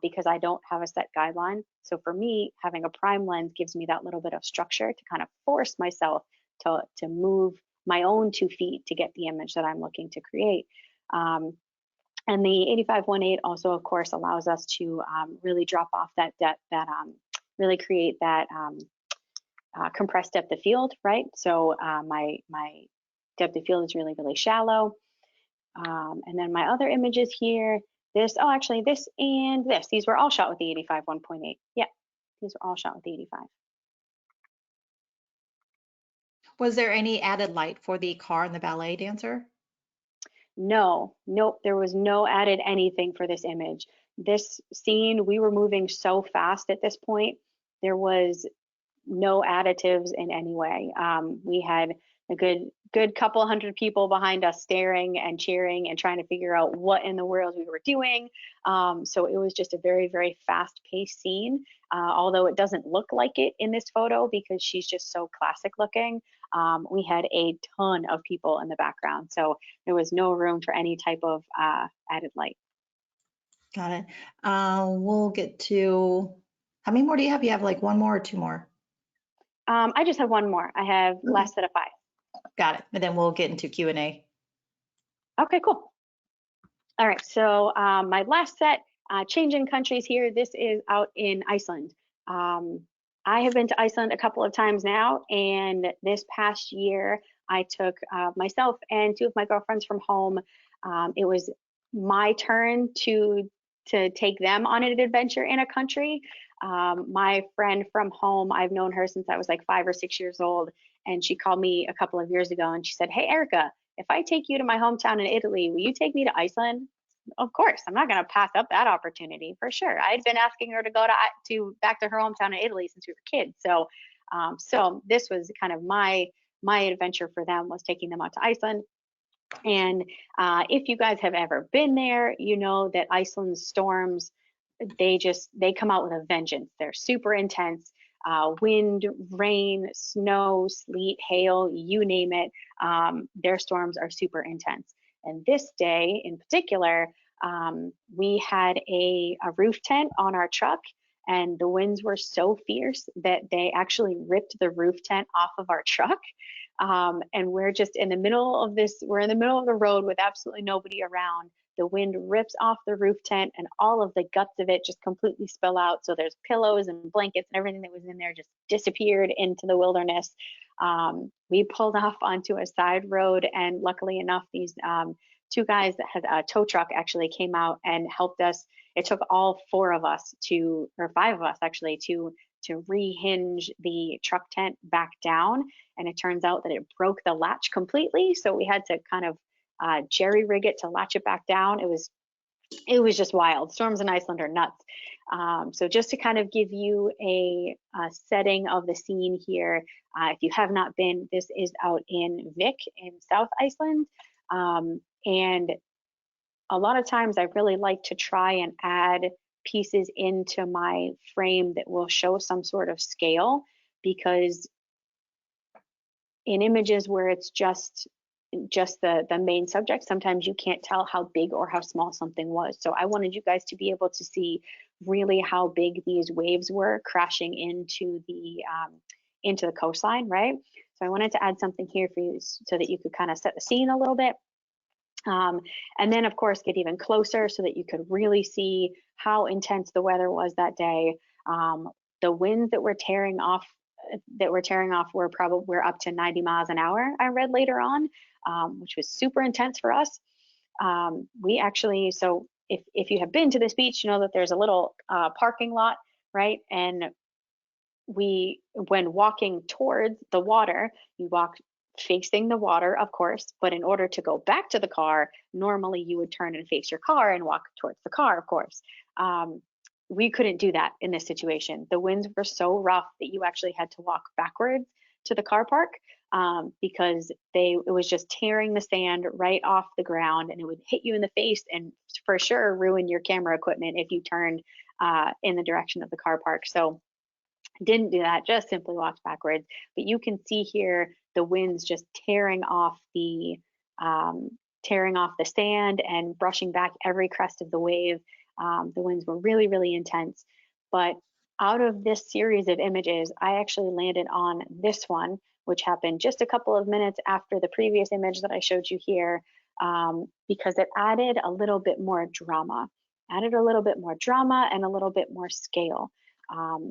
because I don't have a set guideline. So for me, having a prime lens gives me that little bit of structure to kind of force myself to move my own 2 feet to get the image that I'm looking to create. And the 85-1.8 also, of course, allows us to really drop off really create that compressed depth of field, right? So my depth of field is really, really shallow. And then my other images here, this and this, these were all shot with the 85-1.8. Yeah, these were all shot with the 85. Was there any added light for the car and the ballet dancer? No, nope, there was no added anything for this image. This scene, we were moving so fast at this point, there was no additives in any way. We had a good couple hundred people behind us staring and cheering and trying to figure out what in the world we were doing. So it was just a very, very fast-paced scene, although it doesn't look like it in this photo because she's just so classic looking. We had a ton of people in the background, so there was no room for any type of added light. Got it. We'll get to, how many more do you have? You have like one more or two more? I just have one more. I have last set of 5. Got it. And then we'll get into Q&A. Okay, cool. All right, so my last set, changing countries here. This is out in Iceland. I have been to Iceland a couple of times now, and this past year I took myself and 2 of my girlfriends from home. It was my turn to take them on an adventure in a country. My friend from home, I've known her since I was like 5 or 6 years old, and she called me a couple of years ago and she said, "Hey, Erica, if I take you to my hometown in Italy, will you take me to Iceland?" Of course, I'm not going to pass up that opportunity for sure. I had been asking her to go back to her hometown in Italy since we were kids. So, so this was kind of my adventure for them, was taking them out to Iceland. And if you guys have ever been there, you know that Iceland's storms, they come out with a vengeance. They're super intense. Wind, rain, snow, sleet, hail, you name it. Their storms are super intense. And this day in particular, we had a roof tent on our truck, and the winds were so fierce that they actually ripped the roof tent off of our truck. And we're just in the middle of this, we're in the middle of the road with absolutely nobody around. The wind rips off the roof tent and all of the guts of it just completely spill out. So there's pillows and blankets and everything that was in there just disappeared into the wilderness. We pulled off onto a side road, and luckily enough, these two guys that had a tow truck actually came out and helped us. It took all four of us to, or five of us actually, to rehinge the truck tent back down. And it turns out that it broke the latch completely. So we had to kind of jerry rig it to latch it back down. It was just wild. Storms in Iceland are nuts. So just to kind of give you a setting of the scene here, if you have not been, this is out in Vik in South Iceland. And a lot of times I really like to try and add pieces into my frame that will show some sort of scale, because in images where it's just the main subject, sometimes you can't tell how big or how small something was. So I wanted you guys to be able to see really how big these waves were crashing into the coastline, right? So I wanted to add something here for you so that you could kind of set the scene a little bit. And then of course get even closer so that you could really see how intense the weather was that day. The winds that were tearing off were up to 90 miles an hour, I read later on, which was super intense for us. We actually, so if you have been to this beach, you know that there's a little parking lot, right? And when walking towards the water, you walk facing the water, of course, but in order to go back to the car, normally you would turn and face your car and walk towards the car, of course. We couldn't do that in this situation. The winds were so rough that you actually had to walk backwards to the car park because it was just tearing the sand right off the ground, and it would hit you in the face and for sure ruin your camera equipment if you turned in the direction of the car park. So didn't do that, just simply walked backwards. But you can see here the winds just tearing off the sand and brushing back every crest of the wave. The winds were really, really intense. But out of this series of images, I actually landed on this one, which happened just a couple of minutes after the previous image that I showed you here, because it added a little bit more drama, and a little bit more scale.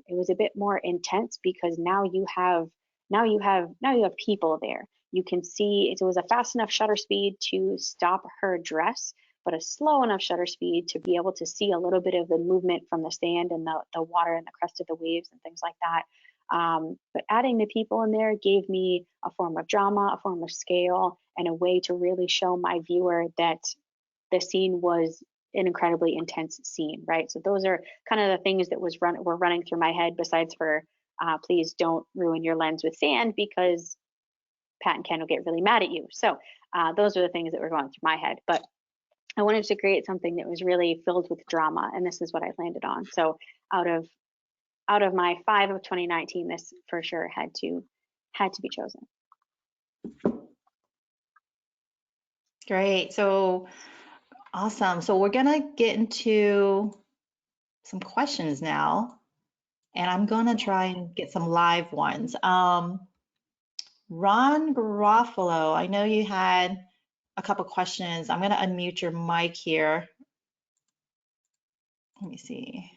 It was a bit more intense because now you have people there. You can see it was a fast enough shutter speed to stop her dress, but a slow enough shutter speed to be able to see a little bit of the movement from the sand and the water and the crest of the waves and things like that. But adding the people in there gave me a form of drama, a form of scale, and a way to really show my viewer that the scene was an incredibly intense scene, right? So those are kind of the things that were running through my head, besides for please don't ruin your lens with sand because Pat and Ken will get really mad at you. So those are the things that were going through my head. But I wanted to create something that was really filled with drama, and this is what I landed on. So out of my 5 of 2019, this for sure had to be chosen. Great. So awesome. So we're gonna get into some questions now, and I'm gonna try and get some live ones. Ron Garofalo, I know you had a couple questions. I'm gonna unmute your mic here. Let me see.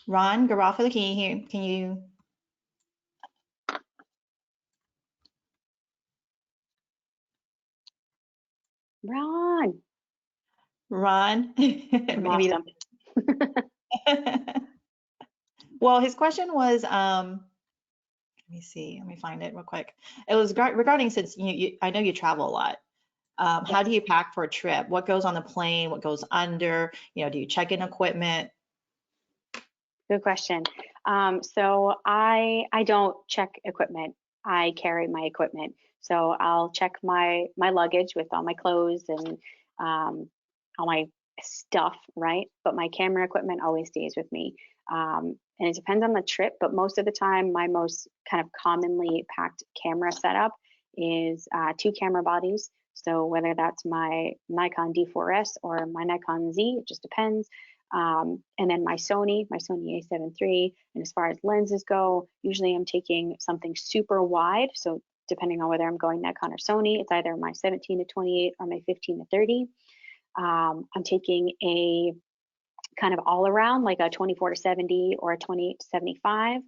Ron Garofalo, can you hear? Can you? Ron. Maybe. Awesome. Well, his question was, let me see, let me find it real quick. It was regarding, since I know you travel a lot. How do you pack for a trip? What goes on the plane? What goes under? Do you check in equipment? Good question. So I don't check equipment. I carry my equipment. So I'll check my luggage with all my clothes and all my stuff, right? But my camera equipment always stays with me. And it depends on the trip, but most of the time, my most kind of commonly packed camera setup is 2 camera bodies. So whether that's my Nikon D4S or my Nikon Z, it just depends. And then my Sony a7 III. And as far as lenses go, usually I'm taking something super wide. So depending on whether I'm going Nikon or Sony, it's either my 17-28 or my 15-30. I'm taking a kind of all around, like a 24-70 or a 28-75.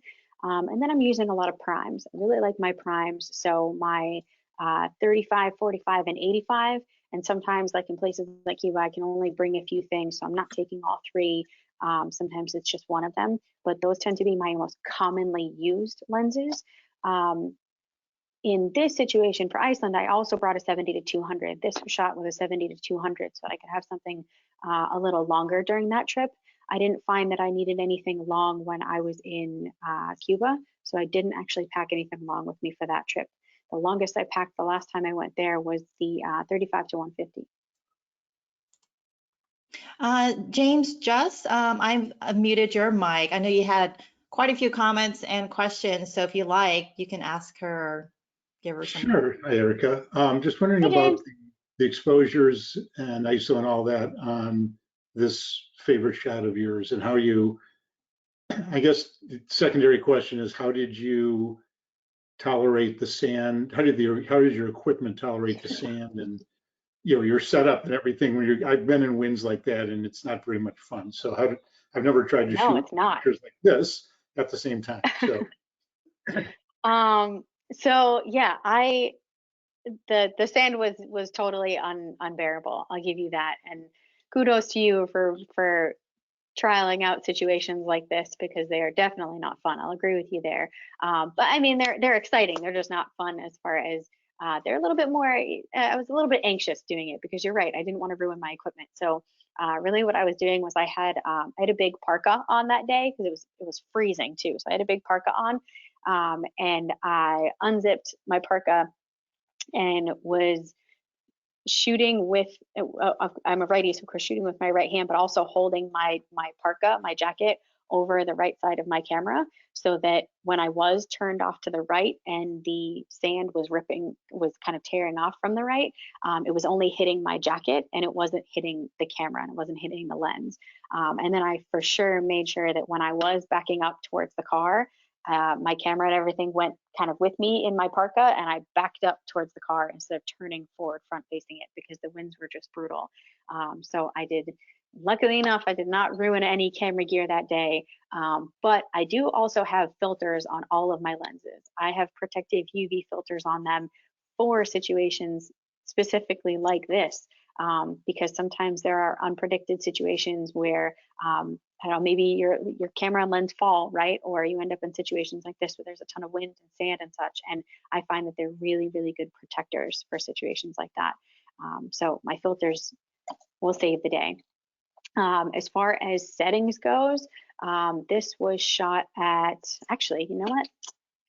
And then I'm using a lot of primes. I really like my primes. So my 35, 45, and 85. And sometimes, like in places like Cuba, I can only bring a few things. So I'm not taking all three. Sometimes it's just one of them. But those tend to be my most commonly used lenses. In this situation for Iceland, I also brought a 70-200. This shot with a 70-200, so I could have something a little longer during that trip. I didn't find that I needed anything long when I was in Cuba, so I didn't actually pack anything long with me for that trip. The longest I packed the last time I went there was the 35-150. James, just I've muted your mic. I know you had quite a few comments and questions, so if you like, you can ask her or give her some. Sure. Hi, Erica. Just wondering Hi, about James. the exposures and ISO and all that on this favorite shot of yours, and how you, I guess the secondary question is, how did you tolerate the sand? How did your equipment tolerate the sand, and your setup and everything? When I've been in winds like that, and it's not very much fun. So I've never tried to No, shoot it's not. pictures like this at the same time. So So yeah, the sand was totally unbearable. I'll give you that. And kudos to you for trialing out situations like this, because they are definitely not fun. I'll agree with you there. But I mean, they're exciting. They're just not fun as far as they're a little bit more. I was a little bit anxious doing it, because you're right. I didn't want to ruin my equipment. So really, what I was doing was I had a big parka on that day, because it was freezing too. So I had a big parka on, and I unzipped my parka and was shooting with, I'm a righty, so of course shooting with my right hand, but also holding my parka, my jacket, over the right side of my camera, so that when I was turned off to the right and the sand was kind of tearing off from the right, it was only hitting my jacket and it wasn't hitting the camera and it wasn't hitting the lens. And then I for sure made sure that when I was backing up towards the car, my camera and everything went kind of with me in my parka, and I backed up towards the car instead of turning forward front facing it, because the winds were just brutal. So luckily enough, I did not ruin any camera gear that day. But I do also have filters on all of my lenses. I have protective UV filters on them for situations specifically like this, because sometimes there are unpredicted situations where I don't know, maybe your camera and lens fall, right? Or you end up in situations like this where there's a ton of wind and sand and such. And I find that they're really, really good protectors for situations like that. So my filters will save the day. As far as settings goes, this was shot at, actually, you know what?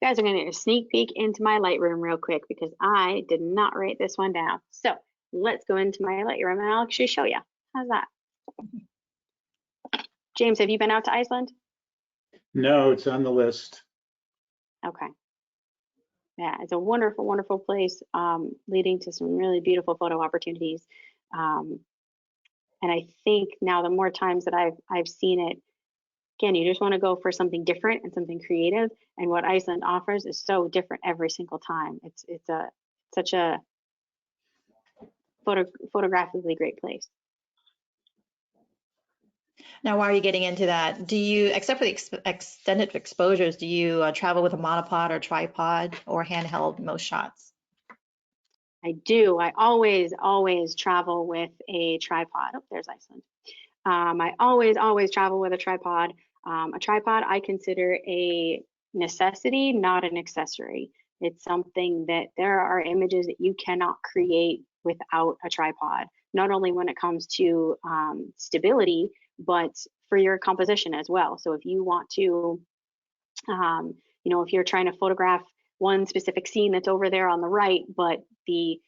You guys are gonna get a sneak peek into my Lightroom real quick, because I did not write this one down. So let's go into my Lightroom and I'll actually show you. How's that? James, have you been out to Iceland? no, it's on the list. Okay. Yeah, it's a wonderful, wonderful place, leading to some really beautiful photo opportunities. And I think now the more times that I've seen it, again, you just want to go for something different and something creative. And what Iceland offers is so different every single time. It's such a photographically great place. Now, while you're getting into that, do you, except for the extended exposures, do you travel with a monopod or tripod or handheld most shots? I do. I always travel with a tripod. Oh, there's Iceland. I always travel with a tripod. A tripod I consider a necessity, not an accessory. It's something that there are images that you cannot create without a tripod, not only when it comes to stability, but for your composition as well. So if you want to, if you're trying to photograph one specific scene that's over there on the right, but the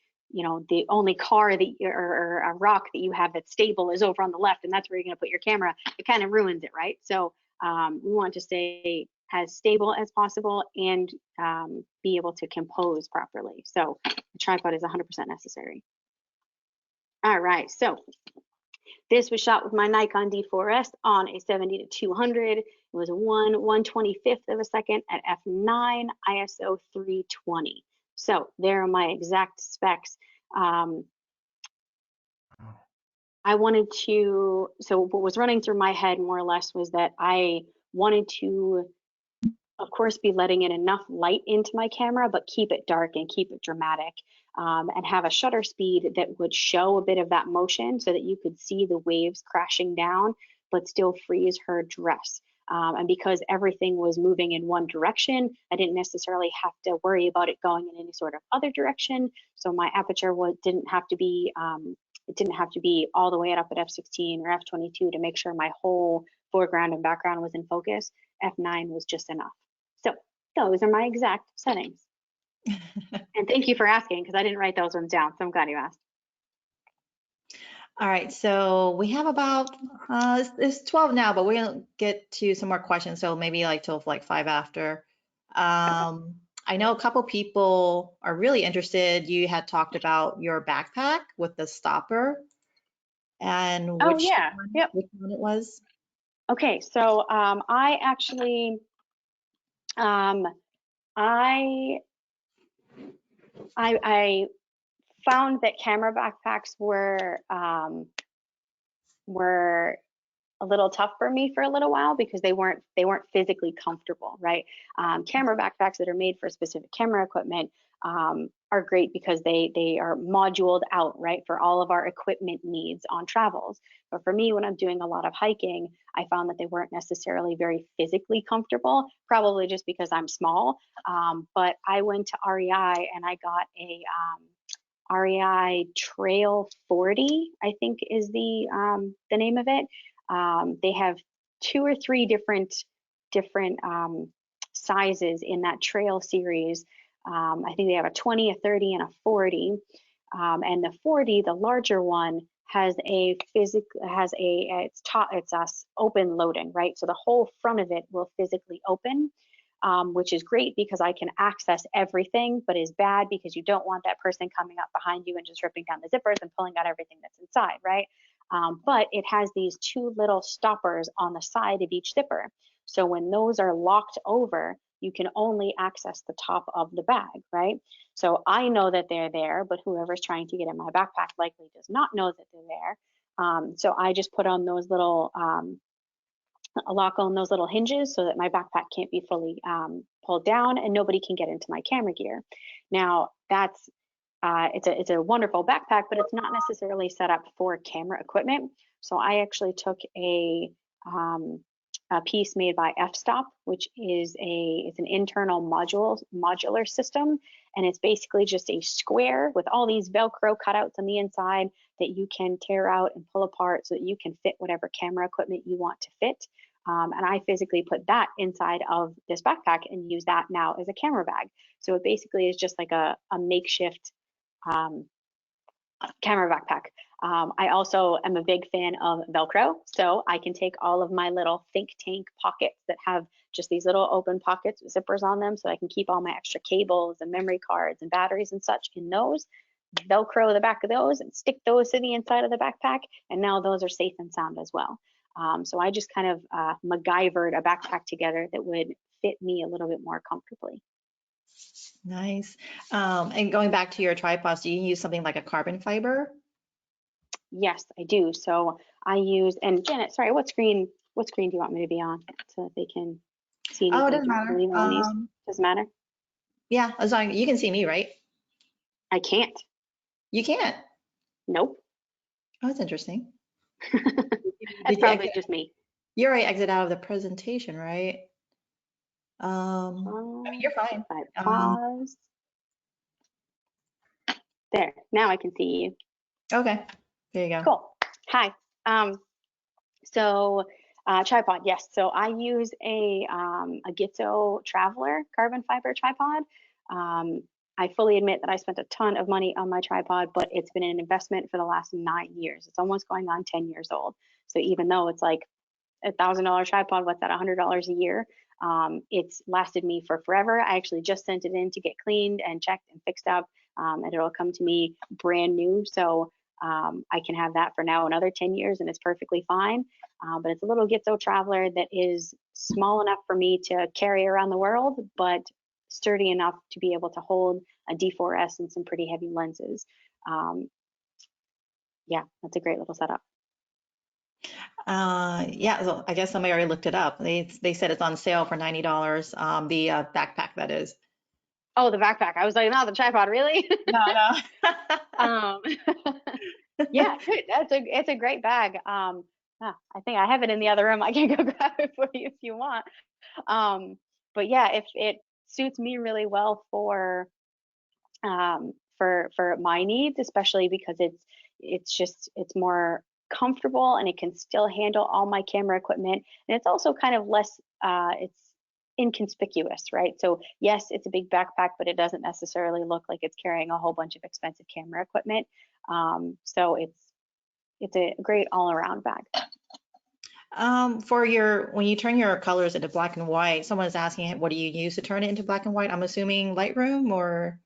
only car that or a rock that you have that's stable is over on the left, and that's where you're going to put your camera, it kind of ruins it, right? So we want to stay as stable as possible and be able to compose properly. So a tripod is 100% necessary. All right, so This was shot with my Nikon D4S on a 70-200. It was 1/125th of a second at f9, ISO 320. So there are my exact specs. I wanted to, so what was running through my head more or less was that I wanted to, of course, be letting in enough light into my camera, but keep it dark and keep it dramatic, and have a shutter speed that would show a bit of that motion so that you could see the waves crashing down, but still freeze her dress. And because everything was moving in one direction, I didn't necessarily have to worry about it going in any sort of other direction. So my aperture didn't have to be, it didn't have to be all the way up at f16 or f22 to make sure my whole foreground and background was in focus. F9 was just enough. So those are my exact settings. And thank you for asking, because I didn't write those ones down, so I'm glad you asked. All right, so we have about, it's 12 now, but we're gonna get to some more questions, so maybe like till like 5 after. I know a couple people are really interested. You had talked about your backpack with the stopper and Oh, which yeah. one, Yep. which one it was. Okay, so I actually, I found that camera backpacks were a little tough for me for a little while because they weren't physically comfortable, right? Camera backpacks that are made for specific camera equipment are great because they are moduled out, right, for all of our equipment needs on travels. But for me, when I'm doing a lot of hiking, I found that they weren't necessarily very physically comfortable, probably just because I'm small. But I went to REI and I got a REI Trail 40, I think is the name of it. They have 2 or 3 different sizes in that Trail series. I think they have a 20, a 30, and a 40. And the 40, the larger one, has a open loading, right? So the whole front of it will physically open, which is great because I can access everything, but is bad because you don't want that person coming up behind you and just ripping down the zippers and pulling out everything that's inside, right? But it has these 2 little stoppers on the side of each zipper. So when those are locked over, you can only access the top of the bag, right? So I know that they're there, but whoever's trying to get in my backpack likely does not know that they're there. So I just put on those little, a lock on those little hinges so that my backpack can't be fully pulled down and nobody can get into my camera gear. Now that's, it's a wonderful backpack, but it's not necessarily set up for camera equipment. So I actually took a piece made by F-Stop, which is it's an internal modular system, and it's basically just a square with all these Velcro cutouts on the inside that you can tear out and pull apart so that you can fit whatever camera equipment you want to fit. And I physically put that inside of this backpack and use that now as a camera bag. So it basically is just like a makeshift camera backpack. I also am a big fan of Velcro, so I can take all of my little think tank pockets that have just these little open pockets with zippers on them, so I can keep all my extra cables and memory cards and batteries and such in those, Velcro the back of those and stick those to the inside of the backpack, and now those are safe and sound as well. So I just kind of MacGyvered a backpack together that would fit me a little bit more comfortably. Nice. And going back to your tripods, do you use something like a carbon fiber? Yes, I do. So I use, and Janet, sorry, what screen do you want me to be on so that they can see Oh, it anything doesn't matter. Doesn't matter? Yeah, as long you can see me, right? I can't. You can't. Nope. Oh, that's interesting. That's probably just me. You already exit out of the presentation, right? I mean, you're fine. I pause. There, now I can see you. Okay, there you go. Cool. Hi. So tripod, yes. So I use a Gitzo Traveler carbon fiber tripod. I fully admit that I spent a ton of money on my tripod, but it's been an investment for the last 9 years. It's almost going on 10 years old. So even though it's like $1,000 tripod, what's that, $100 a year? It's lasted me for forever. I actually just sent it in to get cleaned and checked and fixed up, and it'll come to me brand new. So I can have that for now another 10 years and it's perfectly fine. But it's a little Gitzo Traveler that is small enough for me to carry around the world, but sturdy enough to be able to hold a D4S and some pretty heavy lenses. Yeah, that's a great little setup. Yeah, so I guess somebody already looked it up. They said it's on sale for $90. The backpack, that is. Oh, the backpack. I was like, no, the tripod, really? No, no. Yeah, good. It's a great bag. I think I have it in the other room. I can go grab it for you if you want. But yeah, if it suits me really well for my needs, especially because it's more comfortable and it can still handle all my camera equipment, and it's also kind of less it's inconspicuous, right? So yes, it's a big backpack, but it doesn't necessarily look like it's carrying a whole bunch of expensive camera equipment. So it's a great all-around bag. When you turn your colors into black and white, someone's asking, what do you use to turn it into black and white? I'm assuming Lightroom or?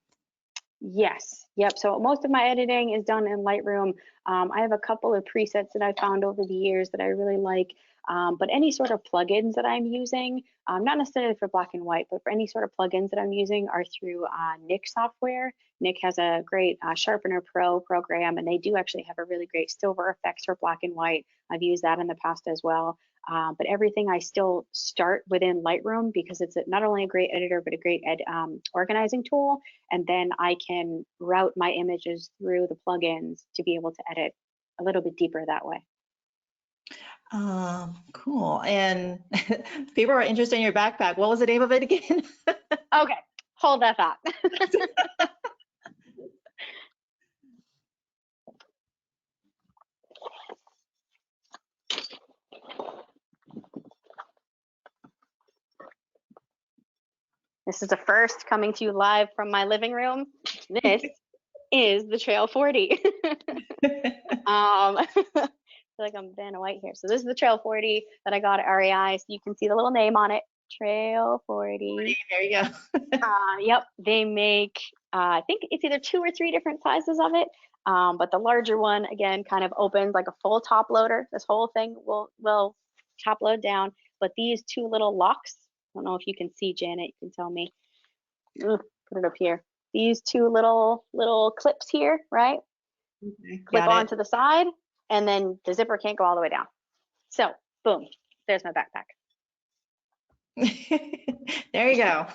Yes, yep. So most of my editing is done in Lightroom. I have a couple of presets that I found over the years that I really like, but any sort of plugins that I'm using, not necessarily for black and white, but for any sort of plugins that I'm using are through Nik software. Nik has a great Sharpener Pro program, and they do actually have a really great silver effects for black and white. I've used that in the past as well. But everything I still start within Lightroom because it's not only a great editor, but a great organizing tool. And then I can route my images through the plugins to be able to edit a little bit deeper that way. Cool. And people are interested in your backpack. What was the name of it again? Okay, hold that thought. This is the first coming to you live from my living room. This is the Trail 40. I feel like I'm Vanna White here. So this is the Trail 40 that I got at REI. So you can see the little name on it, Trail 40. There you go. Yep, they make, I think it's either 2 or 3 different sizes of it. But the larger one, again, kind of opens like a full top loader. This whole thing will top load down. But these 2 little locks, I don't know if you can see, Janet, you can tell me. Ugh, put it up here. These 2 little clips here, right? Okay, Clip got it. onto the side, and then the zipper can't go all the way down. So, boom, there's my backpack. There you go.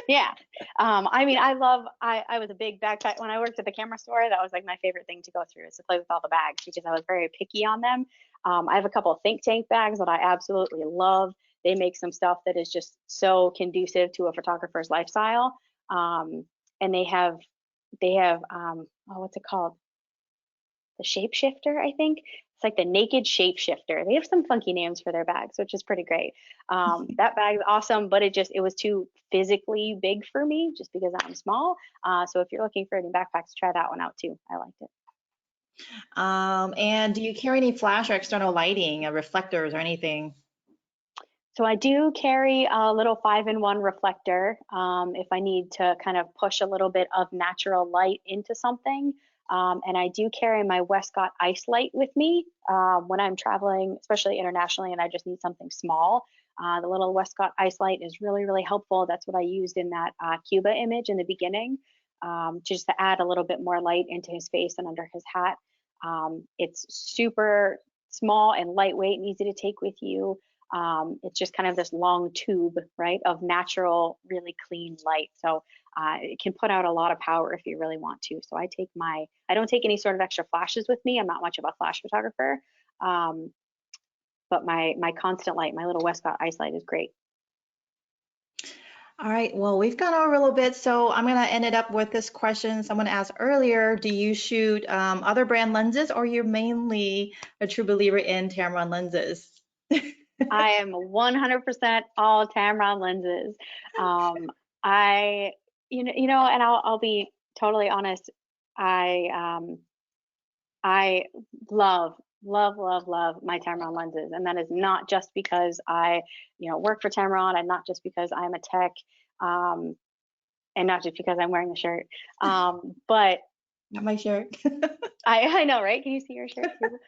Yeah. I mean, I was a big backpack when I worked at the camera store. That was like my favorite thing to go through, is to play with all the bags, because I was very picky on them. I have a couple of Think Tank bags that I absolutely love. They make some stuff that is just so conducive to a photographer's lifestyle. And they have oh, what's it called? The Shapeshifter, I think. It's like the Naked Shapeshifter. They have some funky names for their bags, which is pretty great. That bag is awesome, but it was too physically big for me just because I'm small. So if you're looking for any backpacks, try that one out too. I liked it. And do you carry any flash or external lighting, reflectors or anything? So I do carry a little 5-in-1 reflector if I need to kind of push a little bit of natural light into something. And I do carry my Westcott Ice Light with me when I'm traveling, especially internationally, and I just need something small. The little Westcott Ice Light is really, really helpful. That's what I used in that Cuba image in the beginning, just to add a little bit more light into his face and under his hat. It's super small and lightweight and easy to take with you. It's just kind of this long tube, right, of natural, really clean light. So it can put out a lot of power if you really want to. So I don't take any sort of extra flashes with me. I'm not much of a flash photographer. But my constant light, my little Westcott Ice Light is great. All right, well, we've gone over a little bit, so I'm gonna end it up with this question someone asked earlier. Do you shoot other brand lenses, or you're mainly a true believer in Tamron lenses? I am 100% all Tamron lenses. And I'll be totally honest. I love my Tamron lenses, and that is not just because I, work for Tamron, and not just because I'm a tech, and not just because I'm wearing the shirt, but Got my shirt. I know, right? Can you see your shirt too?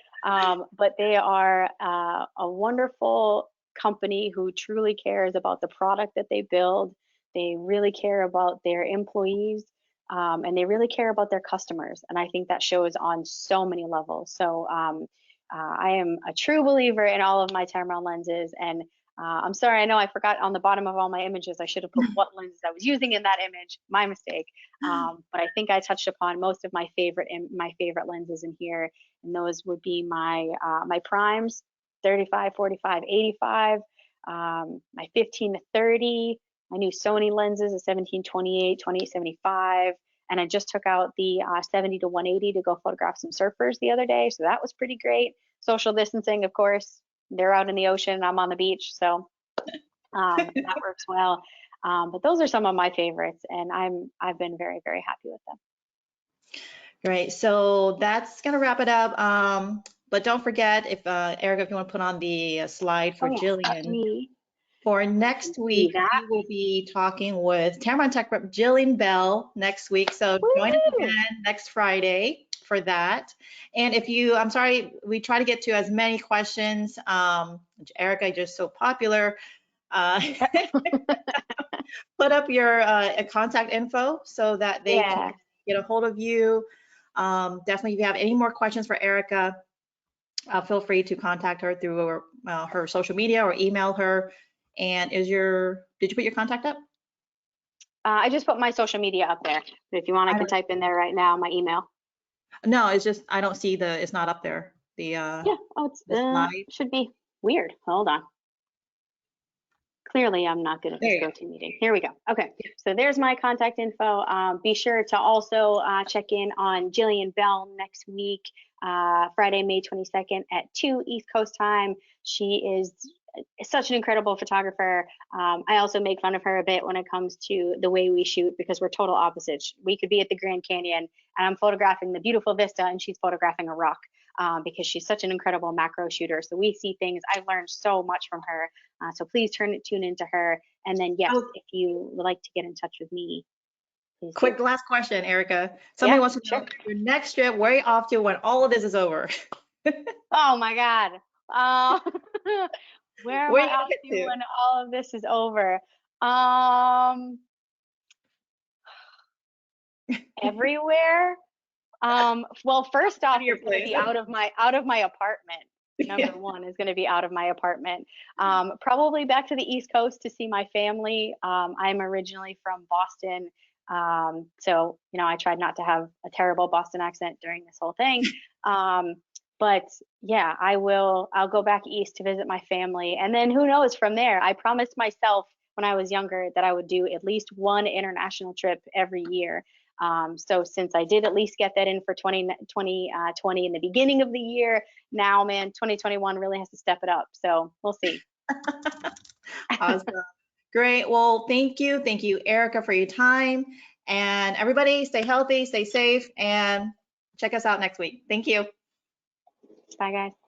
But they are a wonderful company who truly cares about the product that they build. They really care about their employees, and they really care about their customers. And I think that shows on so many levels. So I am a true believer in all of my Tamron lenses. And I'm sorry, I know I forgot on the bottom of all my images, I should have put what lenses I was using in that image. My mistake. But I think I touched upon most of my favorite lenses in here, and those would be my my primes, 35, 45, 85, my 15 to 30, my new Sony lenses, a 17, 28, 28, 75, and I just took out the 70 to 180 to go photograph some surfers the other day, so that was pretty great. Social distancing, of course. They're out in the ocean, I'm on the beach, so that works well. But those are some of my favorites, and I've been very, very happy with them. Great. So that's gonna wrap it up. But don't forget, if Erica, if you want to put on the slide for Oh, yeah. Jillian. For next week, that. we will be talking with Tamron Tech Rep Jillian Bell next week. So join us Woo! again next Friday for that. And if you, I'm sorry, we try to get to as many questions. Erica, just so popular. Put up your contact info so that they can get a hold of you. Definitely, if you have any more questions for Erica, feel free to contact her through her social media or email her. And did you put your contact up? I just put my social media up there. But if you want, I can type in there right now my email. No, it's just, I don't see it's not up there. Yeah, oh, slide. should be weird. Hold on. Clearly, I'm not good at this go-to meeting. Here we go. Okay, so there's my contact info. Be sure to also check in on Jillian Bell next week, Friday, May 22nd at 2 East Coast time. She is such an incredible photographer. I also make fun of her a bit when it comes to the way we shoot because we're total opposites. We could be at the Grand Canyon and I'm photographing the beautiful vista and she's photographing a rock because she's such an incredible macro shooter. So we see things. I've learned so much from her. So please tune into her. And then yes, if you would like to get in touch with me. Quick last question, Erica. Somebody wants to know your next trip, where are you off to when all of this is over? Oh my God. Where am I off to when all of this is over? Everywhere. Well, first off, it's going to be out of my apartment. Number one is going to be out of my apartment. Probably back to the East Coast to see my family. I'm originally from Boston. So, you know, I tried not to have a terrible Boston accent during this whole thing. But yeah, I'll go back east to visit my family. And then who knows from there. I promised myself when I was younger that I would do at least one international trip every year. So since I did at least get that in for 2020 in the beginning of the year, now, man, 2021 really has to step it up. So we'll see. Awesome. Great. Well, thank you. Thank you, Erica, for your time. And everybody stay healthy, stay safe, and check us out next week. Thank you. Bye, guys.